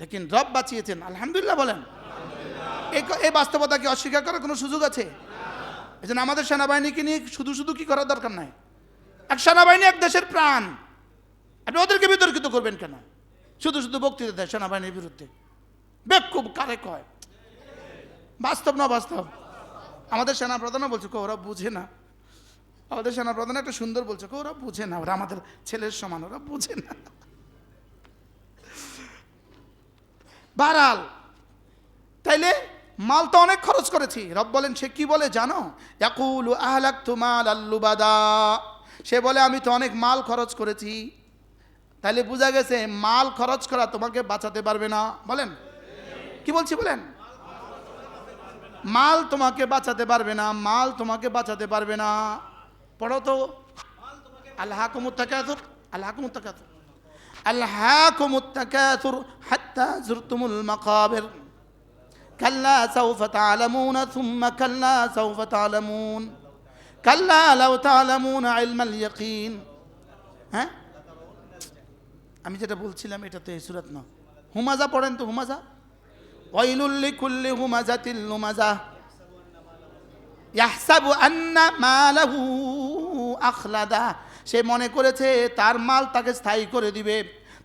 দেখেন, রব বাঁচিয়েছেন, আলহামদুলিল্লাহ বলেন। এই বাস্তবতাকে অস্বীকার করার কোনো সুযোগ আছে? এই জন্য আমাদের সেনাবাহিনীকে নিয়ে শুধু শুধু কি করার দরকার নাই। এক সেনাবাহিনী এক দেশের প্রাণ, আপনি ওদেরকে বিতর্কিত করবেন কেন? শুধু শুধু বক্তৃতা দেয় সেনাবাহিনীর বিরুদ্ধে। বেকুব কারে কয়? বাস্তব না বাস্তব? আমাদের সেনাপ্রধানও বলছে ওরা বুঝে না। আমাদের সেনাপ্রধান একটা সুন্দর বলছে ওরা বুঝে না, ওরা আমাদের ছেলের সমান, ওরা বুঝে না। বারাল তাইলে মাল তো অনেক খরচ করেছি। রব বলেন, সে কি বলে জানো? ইয়াকুলু আহলাকতু মালাল লুবাদা, সে বলে আমি তো অনেক মাল খরচ করেছি। তাইলে বোঝা গেছে মাল খরচ করা তোমাকে বাঁচাতে পারবে না। বলেন কি বলছি বলেন? মাল তোমাকে বাঁচাতে পারবে না, মাল তোমাকে বাঁচাতে পারবে না। পড়ো তো, আলহাকুমুত তাকাসুর, আলহাকুমুত তাকাসুর, আলহাকুমুত তাকাসুর হাত্তা যুরতুমুল মাকাবির, কাল্লা সাউফা তা'লামুন সুম্মা কাল্লা সাউফা তা'লামুন, কাল্লা লাউ তা'লামুন ইলমাল ইয়াকিন। হ্যাঁ, আমি যেটা বলছিলাম এটা তো এই সূরাত না। হুমাজা পড়েন তো, হুমাজা। ওয়াইলুল লিকুল্লি হুমাজাতিল লুমাজা ইয়াহসাবু আন্না মালাহু আখলাদা, সে মনে করেছে তার মাল তাকে স্থায়ী করে দিবে,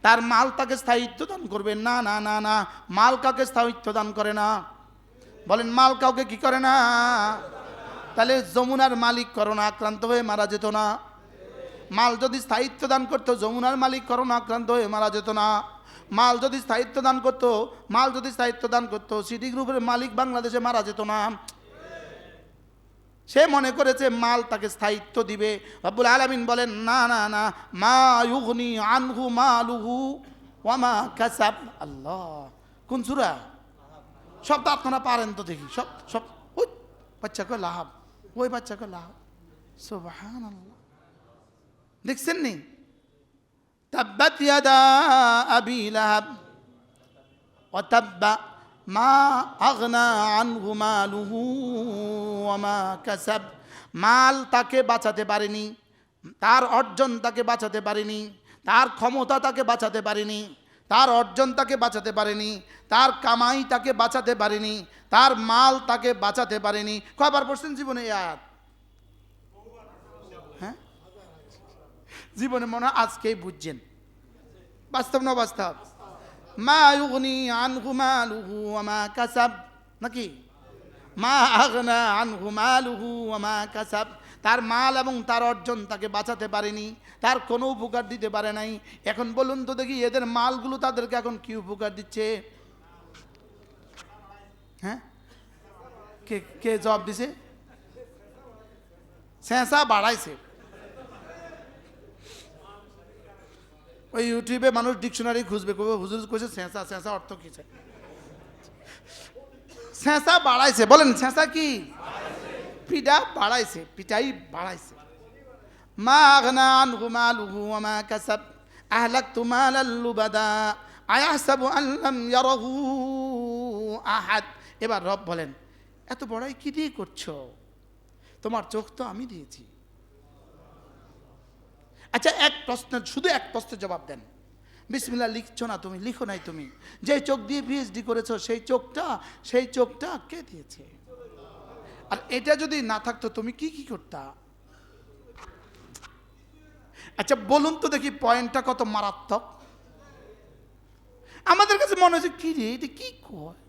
তার মাল তাকে স্থায়িত্ব দান করবে। না না না না, মাল কাউকে স্থায়িত্ব দান করে না। বলেন, মাল কাউকে কি করে না? তাহলে যমুনার মালিক করোনা আক্রান্ত হয়ে মারা যেত না? মাল যদি স্থায়িত্ব দান করতো, যমুনার মালিক করোনা আক্রান্ত হয়ে মারা যেত না? মাল যদি স্থায়িত্ব দান করতো, সিটি গ্রুপের মালিক বাংলাদেশে মারা যেত না? সে মনে করেছে মাল তাকে স্থায়িত্ব দিবে। রব্বুল আলামিন বলেন, না না না, মা ইউগনি আনহু মালুহু ওয়া মা কাসাব। আল্লাহ, কোন সূরা? সব তো আপনারা পারেন তো দেখি, সব ওই বাচ্চাকে লাভ, ওই বাচ্চাকে লাভ। সুবহানাল্লাহ, দেখছেন নি? তাব্বাত ইয়াদা আবি লাহাব ওয়া তাব্বা মা আগনা আনহু মালুহু ওয়া মা কাসাব। মাল তাকে বাঁচাতে পারেনি, তার অর্জন তাকে বাঁচাতে পারেনি, তার ক্ষমতা তাকে বাঁচাতে পারেনি, তার অর্জন তাকে বাঁচাতে পারেনি, তার কামাই তাকে বাঁচাতে পারেনি, তার মাল তাকে বাঁচাতে পারেনি। কয়বার পড়ছেন জীবনে এই আয়াত? হ্যাঁ, জীবনে মনে হয় আজকেই বুঝছেন। বাস্তব না বাস্তব? মা ইউগনি আনহু মালুহু ওয়া মা কাসাব, নাকি মা আগনা আনহু মালুহু ওয়া মা কাসাব। তার মাল এবং তার অর্জন তাকে বাঁচাতে পারেনি, তার কোনো উপকার দিতে পারে নাই। এখন বলুন তো দেখি, এদের মালগুলো তাদেরকে এখন কি উপকার দিচ্ছে? হ্যাঁ, কে জবাব দিছে? সেঁসা বাড়াইছে। ওই ইউটিউবে মানুষ ডিকশনারি খুঁজবে, হুজুর কইছে সেঁসা, সেঁসা অর্থ কি? সেঁসা বাড়াইছে। বলেন সেঁসা কি? পিঠা বাড়াইছে, পিঠাই বাড়াইছে। মা আগনা আনহু মালুহু ওয়া মা কাসাব আহলাকতু মালাল লুবাদা আয়াহসাবু আন লাম ইয়ারাহু আহাদ। এবার রব বলেন, এত বড়াই কি দিয়ে করছো? তোমার চোখ তো আমি দিয়েছি। আচ্ছা, শুধু এক প্রশ্নের জবাব দেন। বিসমিল্লাহ লিখছো না তুমি, লিখো নাই তুমি, যে চোখ দিয়ে পিএইচডি করেছো সেই চোখটা কে দিয়েছে? আর এটা যদি না থাকতো তুমি কি করতা? আচ্ছা বলুন তো দেখি, পয়েন্টটা কত মারাত্মক। আমাদের কাছে মনে হচ্ছে কি রে, এটা কি কয়,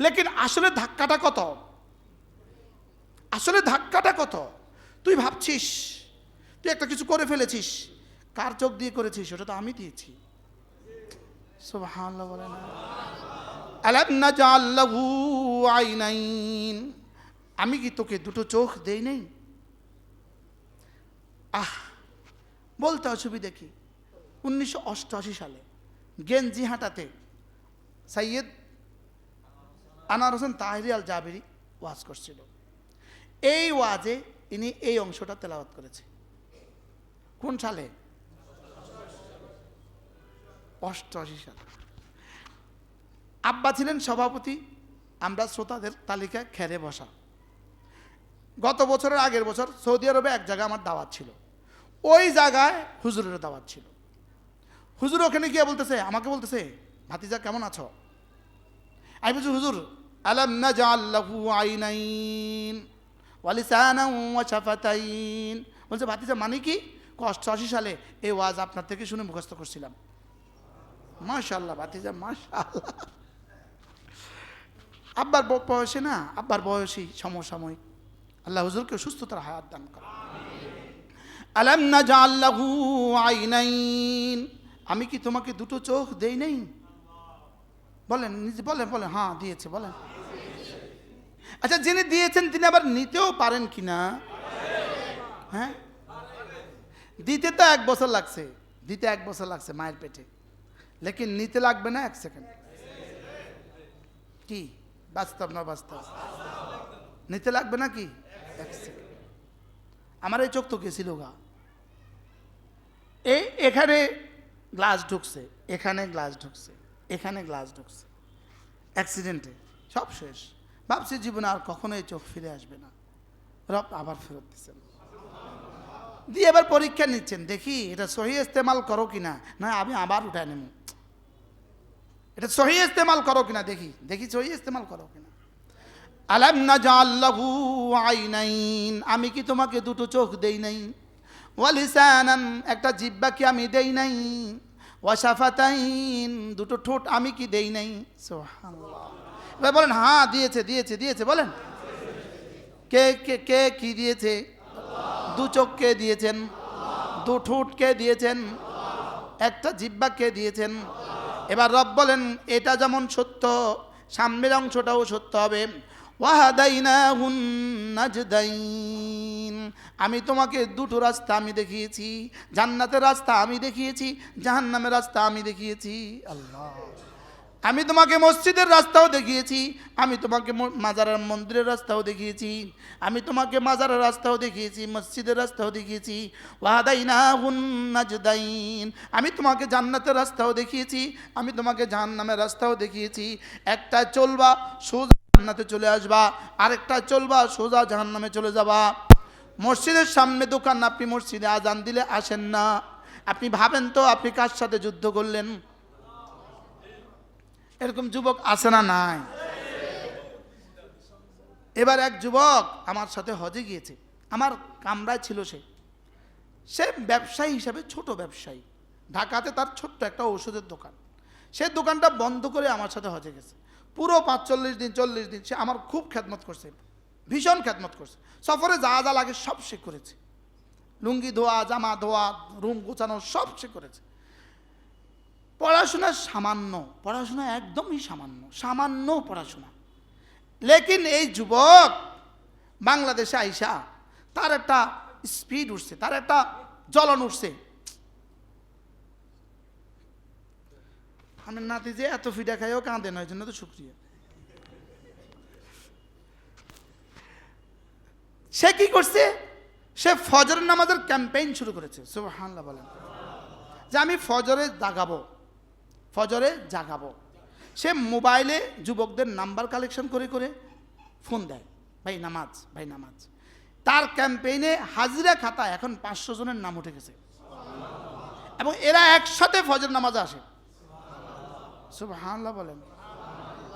লেকিন আসলে ধাক্কাটা কত? আসলে ধাক্কাটা কত? তুই ভাবছিস তুই একটা কিছু করে ফেলেছিস, কার চোখ দিয়ে করেছিস? ওটা তো আমি দিয়েছি। সুবহানাল্লাহ বলেন। আলাম নাজআল লাহু আইনাইন, আমি কি তোকে দুটো চোখ দেই নাই? বলতে অসুবিধা কি? 1988 সালে গেঞ্জি হাঁটাতে সৈয়দ আনোয়ার হোসেন তাহেরি আল জাবেরি ওয়াজ করছিল। এই ওয়াজে ইনি এই অংশটা তেলাওয়াত করেছে। কোন সালে? 88 সালে। আব্বা ছিলেন সভাপতি, আমরা শ্রোতাদের তালিকায় খেরে বসা। গত বছরের আগের বছর সৌদি আরবে এক জায়গায় আমার দাওয়াত ছিল, ওই জায়গায় হুজুরের দাওয়াত ছিল। হুজুর ওখানে গিয়ে বলতেছে, আমাকে বলতেছে, ভাতিজা কেমন আছো? আমি বলছি, হুজুর আলাম নাজআল লাহু আইনাইন ওয়া লিসানান ওয়া শাফাতাইন। বলছে, ভাতিজা মানে কি? 88 সালে এই ওয়াজ আপনার থেকে শুনে মুখস্থ করছিলাম। মাশাআল্লাহ ভাতিজা, মাশাআল্লাহ। আব্বার বয়সে না, আব্বার বয়সী সমসাময়িক। আল্লাহ হুজুরকে সুস্থতার হায়াত দান করে। আলাম নাজআল লাহু আইনাইন, আমি কি তোমাকে দুটো চোখ দেই নাই? বলেন, নিজে বলেন, বলেন হ্যাঁ দিয়েছে, বলেন। আচ্ছা, যিনি দিয়েছেন তিনি আবার নিতেও পারেন কিনা? হ্যাঁ, দিতে তো 1 বছর লাগছে, দিতে 1 বছর লাগছে মায়ের পেটে, লেকিন নিতে লাগবে না 1 সেকেন্ড। কি বাস্তব না বাস্তব? নিতে লাগবে না কি 1 সেকেন্ড? আমার এই চোখ তো গেছিল গা। এখানে গ্লাস ঢুকছে, এখানে গ্লাস ঢুকছে, এখানে গ্লাস ঢুকছে, অ্যাক্সিডেন্টে সব শেষ। ভাবছি জীবনে আর কখনো এই চোখ ফিরে আসবে না। রব আবার ফেরত দিচ্ছেন, দিয়ে এবার পরীক্ষা নিচ্ছেন, দেখি এটা সহি ইস্তেমাল করো কিনা। না, আমি আবার উঠায় নেব, এটা সহি ইস্তেমাল করো কিনা, দেখি দেখি সহি ইস্তেমাল করো কিনা। আলাম নাজআল লাহু আইনাইন, আমি কি তোমাকে দুটো চোখ দেই নাই? ওয়া লিসানান, একটা জিহ্বা কি আমি দেই নাই? ওয়া শাফাতাইন, দুটো ঠোঁট আমি কি দেই নাই? সুবহানাল্লাহ। এবার বলেন, হ্যাঁ দিয়েছে, দিয়েছে, দিয়েছে, বলেন। কে কে কে কি দিয়েছে? দু চোখ কে দিয়েছেন? দু ঠোঁট কে দিয়েছেন? একটা জিহ্বা কে দিয়েছেন? এবার রব বলেন, এটা যেমন সত্য, সামনের অংশটাও সত্য হবে। ওয়াহাদাইনাহুন নাজদাইন, আমি তোমাকে দুটো রাস্তা আমি দেখিয়েছি, জান্নাতের রাস্তা আমি দেখিয়েছি, জাহান্নামের রাস্তা আমি দেখিয়েছি। আল্লাহ, আমি তোমাকে মসজিদের রাস্তাও দেখিয়েছি, আমি তোমাকে মাজারের মন্দিরের রাস্তাও দেখিয়েছি, আমি তোমাকে মাজারের রাস্তাও দেখিয়েছি, মসজিদের রাস্তাও দেখিয়েছি। ওয়াহাদাইনাহুন নাজদাইন, আমি তোমাকে জান্নাতের রাস্তাও দেখিয়েছি, আমি তোমাকে জাহান্নামের রাস্তাও দেখিয়েছি। একটা চলবা সোজা জান্নাতে চলে আসবা, আরেকটা চলবা সোজা জাহান্নামে চলে যাবা। মসজিদের সামনে দোকান, আপনি মসজিদে আজান দিলে আসেন না। আপনি ভাবেন তো আপনি কার সাথে যুদ্ধ করলেন? এরকম যুবক আছে না নাই? এবার এক যুবক আমার সাথে হজে গিয়েছে, আমার কামরায় ছিল। সে ব্যবসায়ী হিসাবে ছোট ব্যবসায়ী, ঢাকাতে তার ছোট্ট একটা ওষুধের দোকান। সে দোকানটা বন্ধ করে আমার সাথে হজে গেছে। পুরো 45 দিন 40 দিন সে আমার খুব খেদমত করছে, ভীষণ খেদমত করছে। সফরে যা যা লাগে সব সে করেছে, লুঙ্গি ধোয়া, জামা ধোয়া, রুম গোছানো সব সে করেছে। পড়াশোনা সামান্য, পড়াশোনা একদমই সামান্য, সামান্য পড়াশোনা। লেকিন এই যুবক বাংলাদেশে আইসা তার একটা স্পিড উঠছে, তার একটা জ্বলন উঠছে। আমার নাতি যে এত ফিডা খাইও কাঁদে না, ওই জন্য তো শুক্রিয়া। সে কি করছে? সে ফজরের নামাজের ক্যাম্পেইন শুরু করেছে। সুবহানাল্লাহ বলেন, যে আমি ফজরে জাগাবো, ফজরে জাগাবো। সে মোবাইলে যুবকদের নাম্বার কালেকশন করে করে ফোন দেয়, ভাই নামাজ, ভাই নামাজ। তার ক্যাম্পেইনে হাজিরা খাতা এখন 500 জনের নাম উঠে গেছে, এবং এরা একসাথে ফজর নামাজে আসে। সুবহানাল্লাহ বলেন।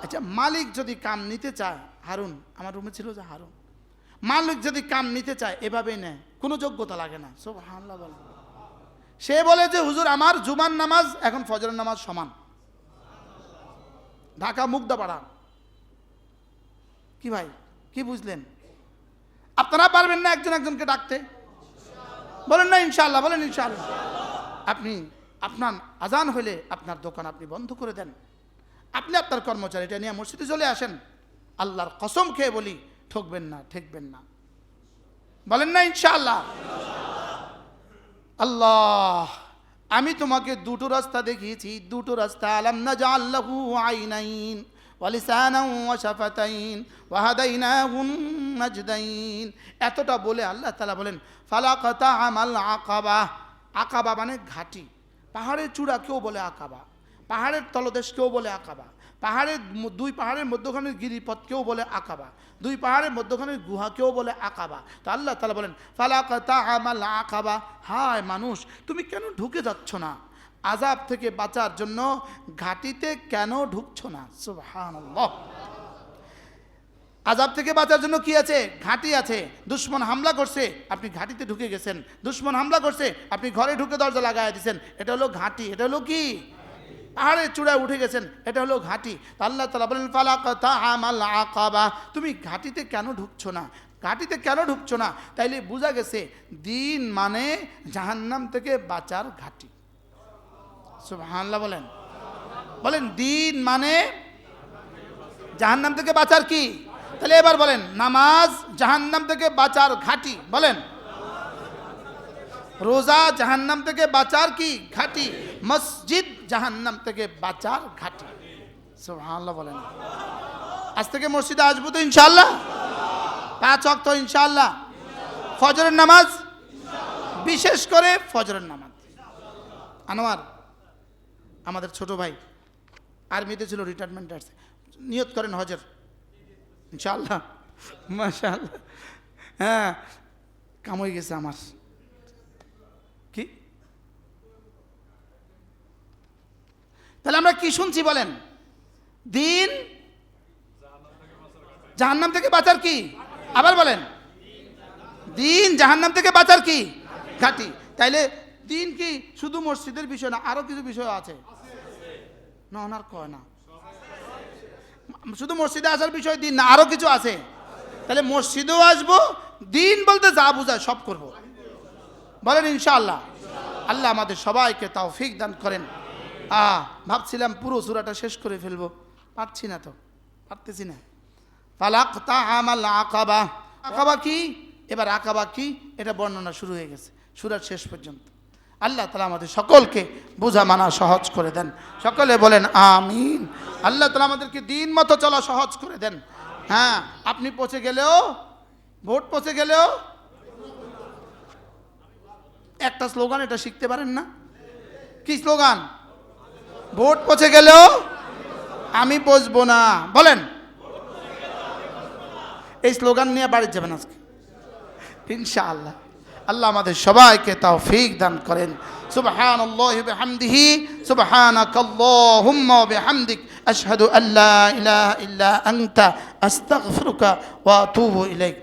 আচ্ছা, মালিক যদি কাম নিতে চায়, হারুন আমার রুমে ছিল যে হারুন, মালিক যদি কাম নিতে চায় এভাবেই নেয়, কোনো যোগ্যতা লাগে না। সুবহানাল্লাহ বলেন। সে বলে যে হুজুর আমার জুমার নামাজ এখন ফজরের নামাজ সমান। ঢাকা মুগদাপাড়া। কি ভাই, কি বুঝলেন? আপনারা পারবেন না একজন একজনকে ডাকতে? বলেন না ইনশাআল্লাহ, বলেন ইনশাআল্লাহ। আপনি আপনার আজান হইলে আপনার দোকান আপনি বন্ধ করে দেন, আপনি আপনার কর্মচারীটা নিয়ে মসজিদে চলে আসেন, আল্লাহর কসম খেয়ে বলি, ঠকবেন না, ঠেকবেন না। বলেন না ইনশাআল্লাহ? আল্লাহ, আমি তোমাকে দুটো রাস্তা দেখিয়েছি, দুটো রাস্তা। আলাম নাজআল লাহু আইনাইন ওয়া লিসানান ওয়া শাফাতাইন ওয়া হাদাইনাহুন নাজদাইন। এতটা বলে আল্লাহ তাআলা বলেন ফালাকাতা আমাল আকাবা। আকাবা মানে ঘাটি। পাহাড়ের চূড়া কেউ বলে আকাবা, পাহাড়ের তলদেশ কেউ বলে আকাবা, দুই পাহাড়ের মধ্যখানের গিরিপথ কেউ বলে আকাবা, দুই পাহাড়ের মধ্যখানের গুহা কেউ বলে আকাবা। তো আল্লাহ তাআলা বলেন ফালাকাতা আমাল আকাবা। হায় মানুষ, তুমি কেন ঢুকে যাচ্ছ না? আযাব থেকে বাঁচার জন্য ঘাটিতে কেন ঢুকছো না? সুবহানাল্লাহ। আযাব থেকে বাঁচার জন্য কি আছে? ঘাঁটি আছে। দুশমন হামলা করছে, আপনি ঘাঁটিতে ঢুকে গেছেন। দুশমন হামলা করছে, আপনি ঘরে ঢুকে দরজা লাগাই দিয়েছেন। এটা হলো ঘাঁটি। এটা হলো কি? পাহাড়ের চূড়ায় উঠে গেছেন, এটা হলো ঘাঁটি। আল্লাহ তাআলা বলেন ফালাকাতা আমাল আকাবা। তুমি ঘাঁটিতে কেন ঢুকছো না? ঘাঁটিতে কেন ঢুকছো না? তাইলে বোঝা গেছে দিন মানে জাহান্নাম থেকে বাঁচার ঘাঁটি। সুবহানাল্লাহ বলেন। বলেন দিন মানে জাহান্নাম থেকে বাঁচার কি? তাহলে এবার বলেন নামাজ জাহান্নাম থেকে বাঁচার ঘাঁটি। বলেন রোজা জাহান্নাম থেকে বাঁচার কি? ঘাঁটি। মসজিদ জাহান্নাম থেকে বাঁচার ঘাঁটি। সুবহানাল্লাহ বলেন। আজ থেকে মসজিদে আসবো তো ইনশাআল্লাহ? 5 ওয়াক্ত ইনশাআল্লাহ। ফজরের নামাজ, বিশেষ করে ফজরের নামাজ। আনোয়ার আমাদের ছোট ভাই আর্মিতে ছিল, রিটায়ারমেন্ট আসছে, নিয়ত করেন হজের ইনশাআল্লাহ। মাশাআল্লাহ। হ্যাঁ, কাম হয়ে গেছে আমার। কি তাহলে আমরা কি শুনছি বলেন? দিন জাহান্নাম থেকে বাঁচার কি? আবার বলেন দিন জাহান্নাম থেকে বাঁচার কি? ঘাঁটি। তাইলে দিন কি শুধু মসজিদের বিষয় না, আরো কিছু বিষয় আছে না? ওনার কয় না শুধু মসজিদে আসার বিষয় দিন না, আরো কিছু আছে। তাহলে মসজিদেও আসবো, দিন বলতে যা বোঝায় সব করব। বলেন ইনশাআল্লাহ। আল্লাহ আমাদের সবাইকে তৌফিক দান করেন। ভাবছিলাম পুরো সূরাটা শেষ করে ফেলবো, পারছি না, তো পারতেছি না। ফালাকাতা আমাল আকাবা। আকাবা কি? এবার আকাবা কি এটা বর্ণনা শুরু হয়ে গেছে সূরার শেষ পর্যন্ত। আল্লাহ তাআলা আমাদের সকলকে বোঝা মানা সহজ করে দেন। সকলে বলেন আমিন। আল্লাহ তাআলা আমাদেরকে দিন মতো চলা সহজ করে দেন। হ্যাঁ, আপনি পচে গেলেও, ভোট পচে গেলেও একটা স্লোগান এটা শিখতে পারেন না? কি স্লোগান? ভোট পচে গেলেও আমি পচবো না। বলেন এই স্লোগান নিয়ে বাড়ি যাবেন আজকে ইনশাআল্লাহ। আল্লাহ আমাদের সবাইকে তৌফিক দান করেন। সুবহানাল্লাহি ওয়া বিহামদিহি সুবহানাকাল্লাহুম্মা ওয়া বিহামদিক আশহাদু আল্লা ইলাহা ইল্লা আনতা আস্তাগফিরুকা ওয়া আতুবু ইলাইক।